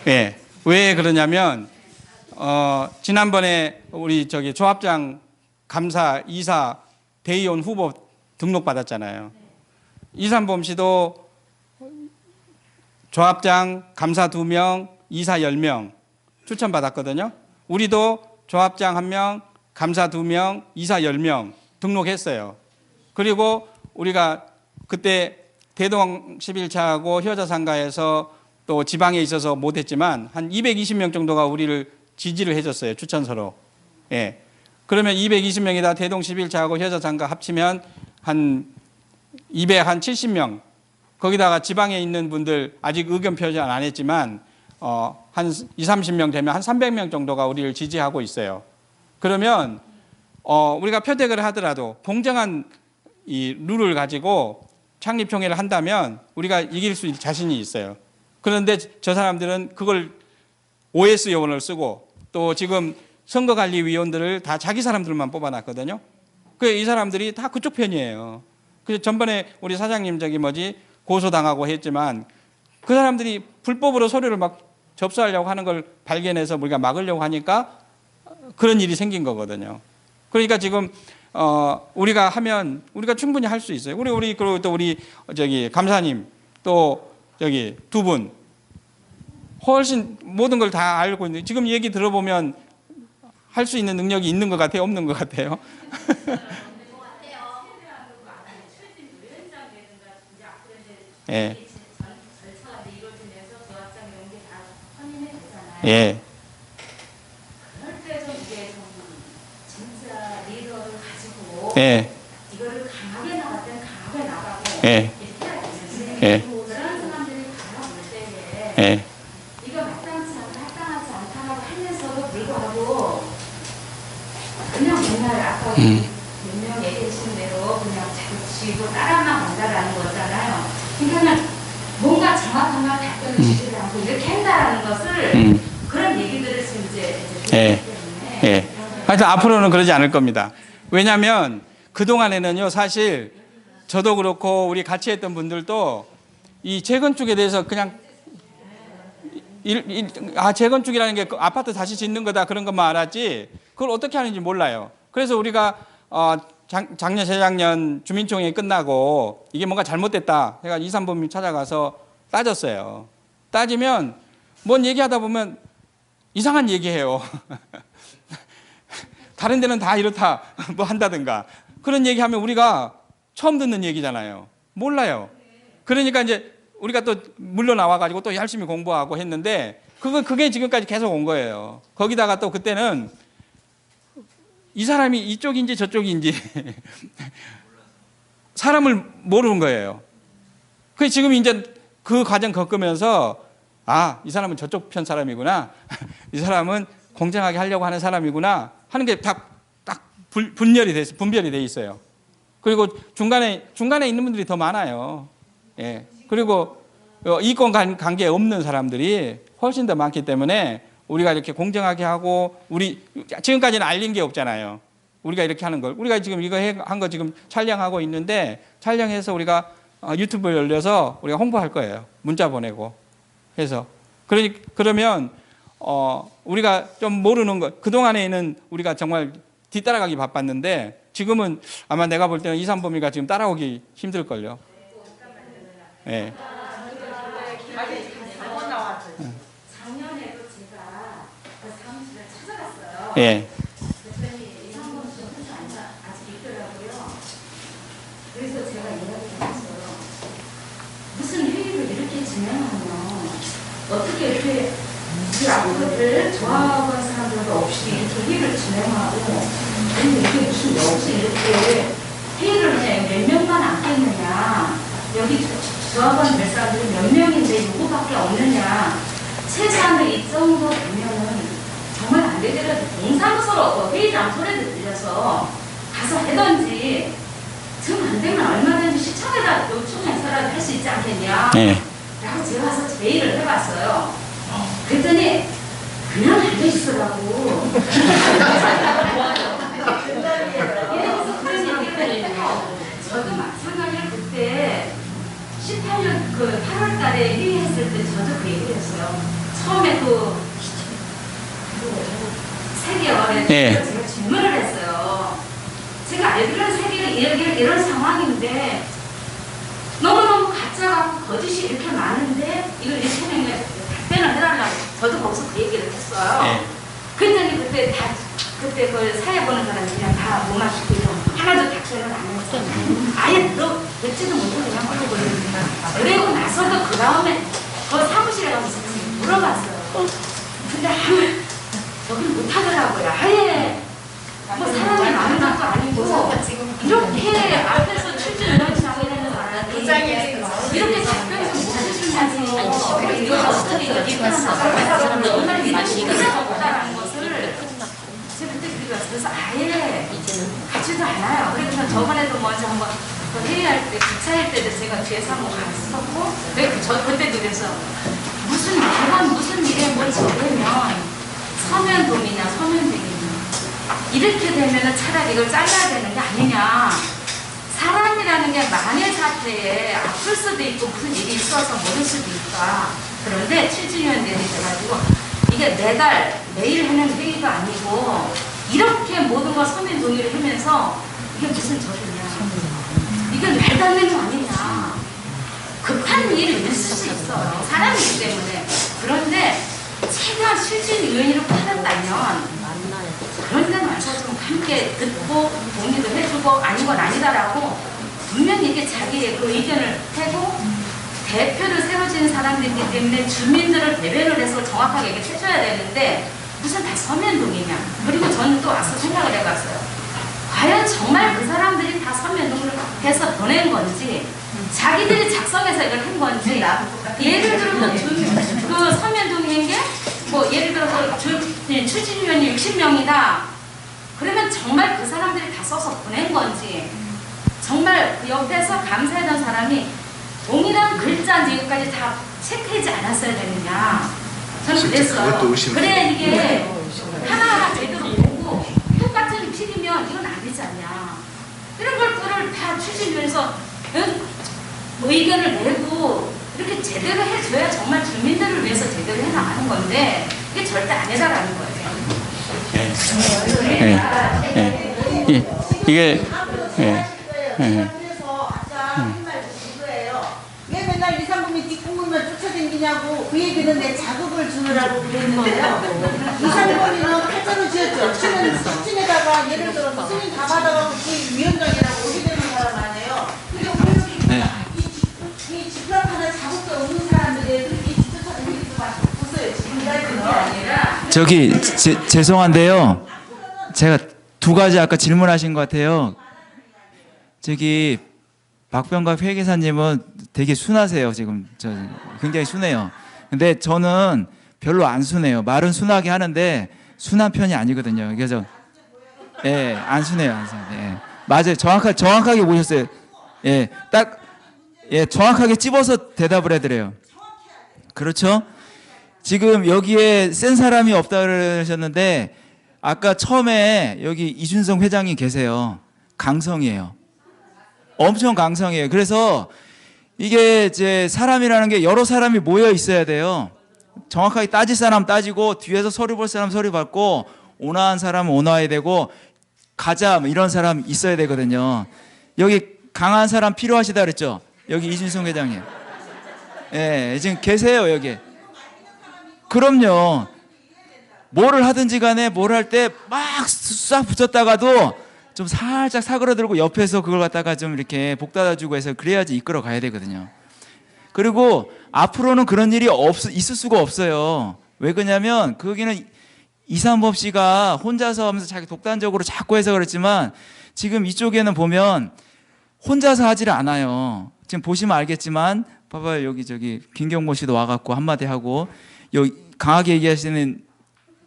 예. 왜 그러냐면, 지난번에 우리 조합장, 감사, 이사, 대의원 후보 등록받았잖아요. 이상범 씨도 조합장, 감사 2명, 이사 10명 추천받았거든요. 우리도 조합장 1명, 감사 2명, 이사 10명 등록했어요. 그리고 우리가 그때 대동 11차하고 효자상가에서 또 지방에 있어서 못했지만 한 220명 정도가 우리를 지지를 해줬어요. 추천서로. 예. 그러면 220명이다 대동 11차하고 효자상가 합치면 한 270명. 거기다가 지방에 있는 분들 아직 의견 표현 안 했지만 한 20, 30명 되면 한 300명 정도가 우리를 지지하고 있어요. 그러면 우리가 표택을 하더라도 공정한 이 룰을 가지고 창립총회를 한다면 우리가 이길 수 있는 자신이 있어요. 그런데 저 사람들은 그걸 OS 요원을 쓰고 또 지금 선거관리위원들을 다 자기 사람들만 뽑아놨거든요. 이 사람들이 다 그쪽 편이에요. 그래서 전번에 우리 사장님 고소당하고 했지만 그 사람들이 불법으로 서류를 막 접수하려고 하는 걸 발견해서 우리가 막으려고 하니까 그런 일이 생긴 거거든요. 그러니까 지금 우리가 하면 우리가 충분히 할 수 있어요. 그리고 또 우리 감사님 또 두 분 훨씬 모든 걸 다 알고 있는데 지금 얘기 들어보면 할 수 있는 능력이 있는 것 같아요, 없는 것 같아요? 예. 예. 그럴 때 좀 이게 좀 진짜 리더를 가지고 예. 이거를 강하게 나갈 때는 강하게 나가고 예. 이렇게 해야 되는데 예. 그런 사람들이 바라볼 때에 예. 이거 마땅치 않다, 합당하지 않다라고 하면서도 불구하고 그냥 맨날 아까 몇 명 얘기하신 대로 그냥 자꾸 쥐고 따라만 간다라는 거잖아요. 그러니까는 뭔가 정확한 말 답변을 주지 않고 이렇게 한다라는 것을 그런 얘기들을 지금 이제 예. 때문에 예. 하여튼 앞으로는 그러지 않을 겁니다. 왜냐하면 그동안에는요, 사실 저도 그렇고 우리 같이 했던 분들도 이 재건축에 대해서 그냥 재건축이라는 게 아파트 다시 짓는 거다 그런 것만 알았지 그걸 어떻게 하는지 몰라요. 그래서 우리가 작년, 재작년 주민총회 끝나고 이게 뭔가 잘못됐다 해가 이상범이 찾아가서 따졌어요. 따지면 뭔 얘기하다 보면 이상한 얘기해요. 다른 데는 다 이렇다 뭐 한다든가 그런 얘기하면 우리가 처음 듣는 얘기잖아요. 몰라요. 그러니까 이제 우리가 또 물러나와가지고 또 열심히 공부하고 했는데 그게 지금까지 계속 온 거예요. 거기다가 또 그때는 이 사람이 이쪽인지 저쪽인지 사람을 모르는 거예요. 그 지금 이제 그 과정 겪으면서 이 사람은 저쪽 편 사람이구나. 이 사람은 공정하게 하려고 하는 사람이구나 하는 게 딱 분별이 돼 있어요. 그리고 중간에 있는 분들이 더 많아요. 예. 그리고 이권 관계 없는 사람들이 훨씬 더 많기 때문에 우리가 이렇게 공정하게 하고 우리 지금까지는 알린 게 없잖아요. 우리가 이렇게 하는 걸 우리가 지금 이거 한 거 지금 촬영하고 있는데 촬영해서 우리가 유튜브에 올려서 우리가 홍보할 거예요. 문자 보내고 해서 그러면 우리가 좀 모르는 것 그동안에는 우리가 정말 뒤따라가기 바빴는데 지금은 아마 내가 볼 때는 이산범위가 지금 따라오기 힘들걸요. 예. 작년에도 제가 그 사무실을 찾아갔어요. 예. 그랬더니 이상범 씨 혼자 아직 있더라고요. 그래서 제가 이야기했어요. 무슨 회의를 이렇게 진행하면 어떻게 이렇게 그 아무것들 조합원 사람들도 없이 이렇게 회의를 진행하고 근데 이게 무슨 역시 이렇게 회의를 그냥 몇 명만 앉겠느냐 여기 조합원 몇 사람들이 몇 명인데 누구밖에 없느냐 최소한 이 정도 되면은 정말 안 되더라도 동사무소로 회의 장소라도 들려서 가서 하던지 지금 안 되면 얼마든지 시청에다 요청해서라도 할 수 있지 않겠냐 예. 라고 제가 가서 제의를 해봤어요. 그랬더니 그냥 앉아 있으라고. 저도 마찬가지로 그때 18년 그 8월 달에 회의했을 때 저도 그 얘기를 했어요. 처음에 그 3개월에 예. 제가 질문을 했어요. 제가 알기로는 세계가 이런 상황인데 너무너무 가짜가 거짓이 이렇게 많은데 이걸 이렇게 해명해 답변을 해달라고 저도 거기서 그 얘기를 했어요. 예. 그랬더니 그때 그 사회 보는 사람이 그냥 다 못 마시고 하나도 답변을 안 했어요. 아예 듣지도 못하고 그냥 걸어버리니까. 그리고 나서도 그 다음에 그 사무실에 가서 물어봤어요. 근데 저기 못하더라고요. 아예 뭐 사람이 많은 것도 아니고 이렇게 앞에서 출전 연장을 하는 사람이 이렇게 답변을 못 해주냐니 이거 어떻게 여기까지 오늘 믿으시고 못하라는 것을 제가 그때 그래서 아예 가지도 않아요. 그래서 저번에도 먼저 한번 그 회의할 때 기차일 때도 제가 뒤에서 한번 갔었고 그때도 그래서 무슨 일에 뭘 적으면 서면동이냐 서면동이냐 이렇게 되면은 차라리 이걸 잘라야 되는 게 아니냐. 사람이라는 게 만일 사태에 아플 수도 있고 무슨 일이 있어서 모를 수도 있다. 그런데 7주년 돼가지고 이게 매일 하는 회의도 아니고 이렇게 모든 걸 서면 동의를 하면서 이게 무슨 저기냐. 이건 말도 안 되는 거 아니냐. 급한 일이 있을 수 있어요. 사람이기 때문에. 그런데 최대한 실질 요인으로 받았다면 그런 데는 와서 좀 함께 듣고 동의도 해주고 아닌 건 아니다라고 분명히 이게 자기의 그 의견을 해고 대표를 세워진 사람들이기 때문에 주민들을 대변을 해서 정확하게 얘기를 해줘야 되는데 무슨 다 서면동이냐. 그리고 저는 또 와서 생각을 해봤어요. 과연 정말 그 사람들이 다 서면동을 해서 보낸 건지 자기들이 작성해서 이걸 한 건지 예를 들어서 그 서면동인 게 뭐 예를 들어서 추진위원이 60명이다. 그러면 정말 그 사람들이 다 써서 보낸 건지 정말 그 옆에서 감사했던 사람이 동일한 글자인지 이것까지 다 체크하지 않았어야 되느냐. 저는 그랬어요. 그래 이게 하나하나 제대로 보고 똑같은 필이면 이건 아니지 않냐. 이런 것들을 다 추진위원회에서 의견을 내고 이렇게 제대로 해줘야 정말 주민들을 위해서 제대로 해나가는 건데 이게 절대 아니다라는 거예요. 이게 그래서 아까 한말 그거예요. 왜 맨날 이상범이 뒷공무면 쫓아다니냐고 그 얘기는 내 자극을 주느라고 그랬는데요. 이상범이는 칼자루 지었죠. 층에다가 예를 들어서 승인 다 받아가고 그 위원장이라고 오게 되는 사람 아니에요. 근데 오늘 이 집합 하나 자극도 없는 사람들이 그렇게 쫓아다니는 게 없어요. 지금 이야기는 아니라. 저기 죄송한데요. 제가 두 가지 아까 질문하신 것 같아요. 저기 박병갑 회계사님은 되게 순하세요. 지금 저 굉장히 순해요. 근데 저는 별로 안 순해요. 말은 순하게 하는데 순한 편이 아니거든요. 그래서 안 순해요. 안 순해요. 예. 맞아요. 정확하게 보셨어요. 예, 딱 정확하게 찝어서 대답을 해드려요. 그렇죠? 지금 여기에 센 사람이 없다 그러셨는데 아까 처음에 여기 이준성 회장이 계세요. 강성이에요. 엄청 강성이에요. 그래서 이게 이제 사람이라는 게 여러 사람이 모여 있어야 돼요. 정확하게 따질 사람 따지고 뒤에서 서류 볼 사람 서류 받고 온화한 사람은 온화해야 되고 가자 뭐 이런 사람 있어야 되거든요. 여기 강한 사람 필요하시다 그랬죠? 여기 이준성 회장님. 예, 지금 계세요 여기. 그럼요. 뭐를 하든지 간에 뭘 할 때 막 싹 붙였다가도 좀 살짝 사그러들고 옆에서 그걸 갖다가 좀 이렇게 복닫아주고 해서 그래야지 이끌어 가야 되거든요. 그리고 앞으로는 그런 일이 있을 수가 없어요. 왜 그러냐면 거기는 이삼법 씨가 혼자서 하면서 자기 독단적으로 자꾸 해서 그랬지만 지금 이쪽에는 보면 혼자서 하지를 않아요. 지금 보시면 알겠지만 봐봐요. 여기 저기 김경모 씨도 와갖고 한마디 하고 여기 강하게 얘기하시는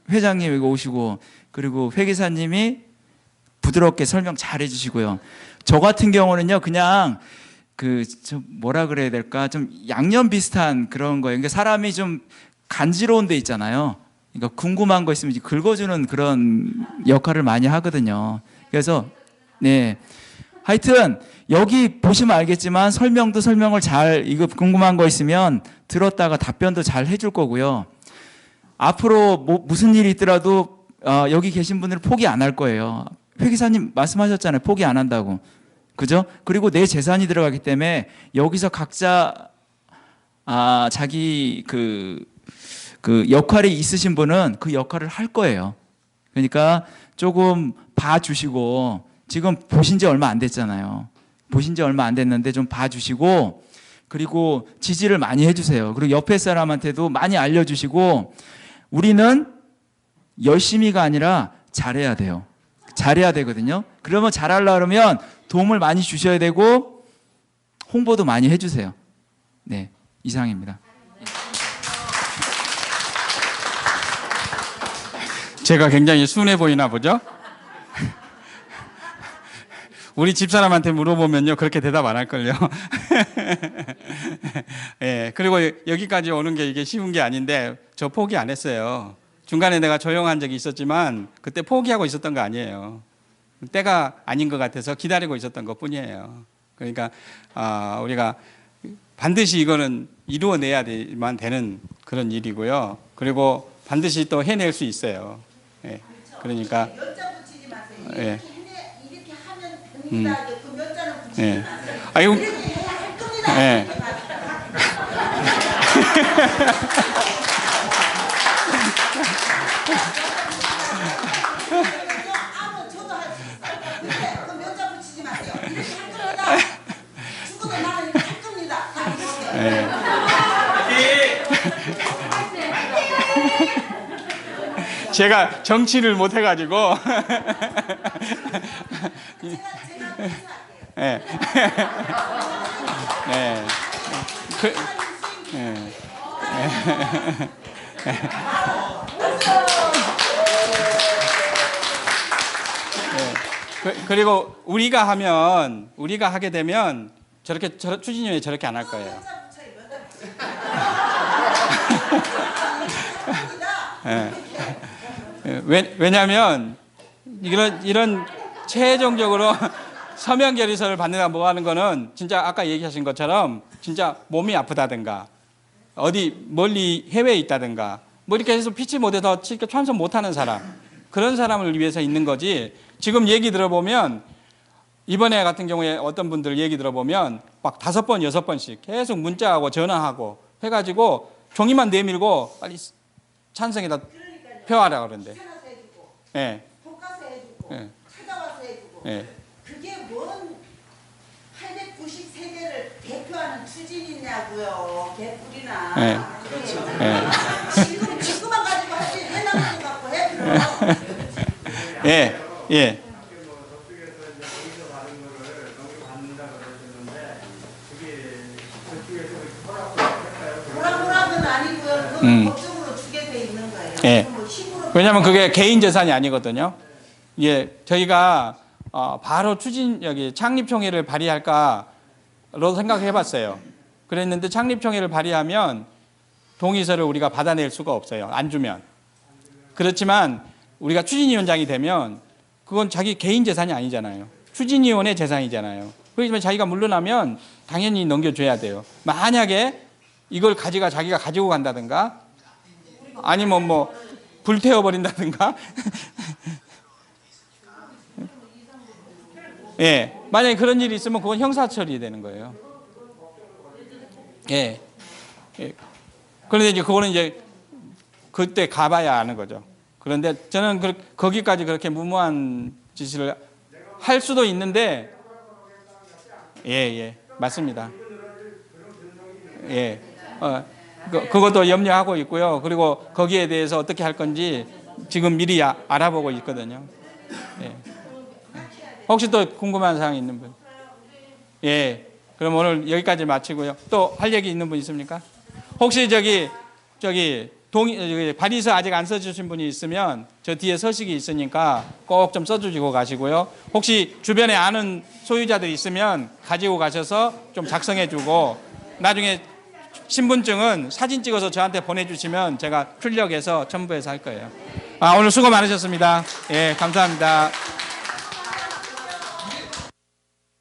회장님 여기 오시고 그리고 회계사님이 부드럽게 설명 잘 해주시고요. 저 같은 경우는요 그냥 좀 뭐라 그래야 될까 좀 양념 비슷한 그런 거예요. 그러니까 사람이 좀 간지러운 데 있잖아요. 그러니까 궁금한 거 있으면 긁어주는 그런 역할을 많이 하거든요. 그래서 네 하여튼 여기 보시면 알겠지만 설명을 잘 이거 궁금한 거 있으면 들었다가 답변도 잘 해줄 거고요. 앞으로 무슨 일이 있더라도 여기 계신 분들은 포기 안 할 거예요. 회계사님 말씀하셨잖아요. 포기 안 한다고. 그죠? 그리고 내 재산이 들어가기 때문에 여기서 각자 자기 그 역할이 있으신 분은 그 역할을 할 거예요. 그러니까 조금 봐주시고 지금 보신 지 얼마 안 됐잖아요. 보신 지 얼마 안 됐는데 좀 봐주시고 그리고 지지를 많이 해주세요. 그리고 옆에 사람한테도 많이 알려주시고 우리는 열심히가 아니라 잘해야 돼요. 잘해야 되거든요. 그러면 잘하려면 그러면 도움을 많이 주셔야 되고 홍보도 많이 해주세요. 네, 이상입니다. 제가 굉장히 순해 보이나 보죠? 우리 집사람한테 물어보면요 그렇게 대답 안 할걸요. 예, 그리고 여기까지 오는 게 이게 쉬운 게 아닌데 저 포기 안 했어요. 중간에 내가 조용한 적이 있었지만 그때 포기하고 있었던 거 아니에요. 때가 아닌 것 같아서 기다리고 있었던 것 뿐이에요. 그러니까 우리가 반드시 이거는 이루어내야만 되는 그런 일이고요. 그리고 반드시 또 해낼 수 있어요. 예, 그러니까 몇자 붙이지 마세요. 예. 이렇게 하면 됩니다. 그 몇 자는 붙이지 예. 마세요. 아이고, 이렇게 해야 할 겁니다. 예. 이렇게 가세요. 저도 할 수 있어요. 근데 그 몇 자 붙이지 마세요. 이렇게 할 겁니다. 죽어도 나는 이렇게 할 겁니다. 다 이렇게. 예. 제가 정치를 못 해가지고 예. 예. 그리고 우리가 하게 되면 추진위원회 저렇게 안 할 거예요. 예. 왜냐하면 이런 최종적으로 서면 결의서를 받는다 뭐 하는 거는 진짜 아까 얘기하신 것처럼 진짜 몸이 아프다든가 어디 멀리 해외에 있다든가 뭐 이렇게 해서 피치 못해서 참석 못하는 사람 그런 사람을 위해서 있는 거지. 지금 얘기 들어보면 이번에 같은 경우에 어떤 분들 얘기 들어보면 막 5번, 6번씩 계속 문자하고 전화하고 해가지고 종이만 내밀고 빨리 찬성에다 표하라 그러는데. 예. 복가서 해주고 예. 찾아와서 해주고 예. 그게 뭔 893개를 대표하는 추진이냐고요. 개뿔이나. 예. 그렇죠. 예. 지금만 가지고 하지 왜 나머지 갖고 해 그럼. 예. 예. 뭐라고는 아니고요. 그건 법적으로 주게 돼 있는 거예요. 예. 뭐 힘으로 왜냐하면 그게 개인 재산이 아니거든요. 예, 저희가 바로 여기 창립총회를 발의할까로 생각해봤어요. 그랬는데 창립총회를 발의하면 동의서를 우리가 받아낼 수가 없어요. 안 주면. 그렇지만 우리가 추진위원장이 되면 그건 자기 개인 재산이 아니잖아요. 추진위원회 재산이잖아요. 그렇지만 자기가 물러나면 당연히 넘겨줘야 돼요. 만약에 이걸 자기가 가지고 간다든가 아니면 뭐 불태워버린다든가 예, 만약에 그런 일이 있으면 그건 형사 처리되는 거예요. 예. 예. 그런데 이제 그거는 이제 그때 가봐야 아는 거죠. 그런데 저는 거기까지 그렇게 무모한 짓을 할 수도 있는데, 예, 맞습니다. 예. 그것도 염려하고 있고요. 그리고 거기에 대해서 어떻게 할 건지 지금 미리 알아보고 있거든요. 예. 혹시 또 궁금한 사항이 있는 분? 예. 그럼 오늘 여기까지 마치고요. 또 할 얘기 있는 분 있습니까? 혹시 저기 발의서 아직 안 써주신 분이 있으면 저 뒤에 서식이 있으니까 꼭 좀 써주시고 가시고요. 혹시 주변에 아는 소유자들이 있으면 가지고 가셔서 좀 작성해주고 나중에 신분증은 사진 찍어서 저한테 보내주시면 제가 출력해서 첨부해서 할 거예요. 오늘 수고 많으셨습니다. 예, 감사합니다.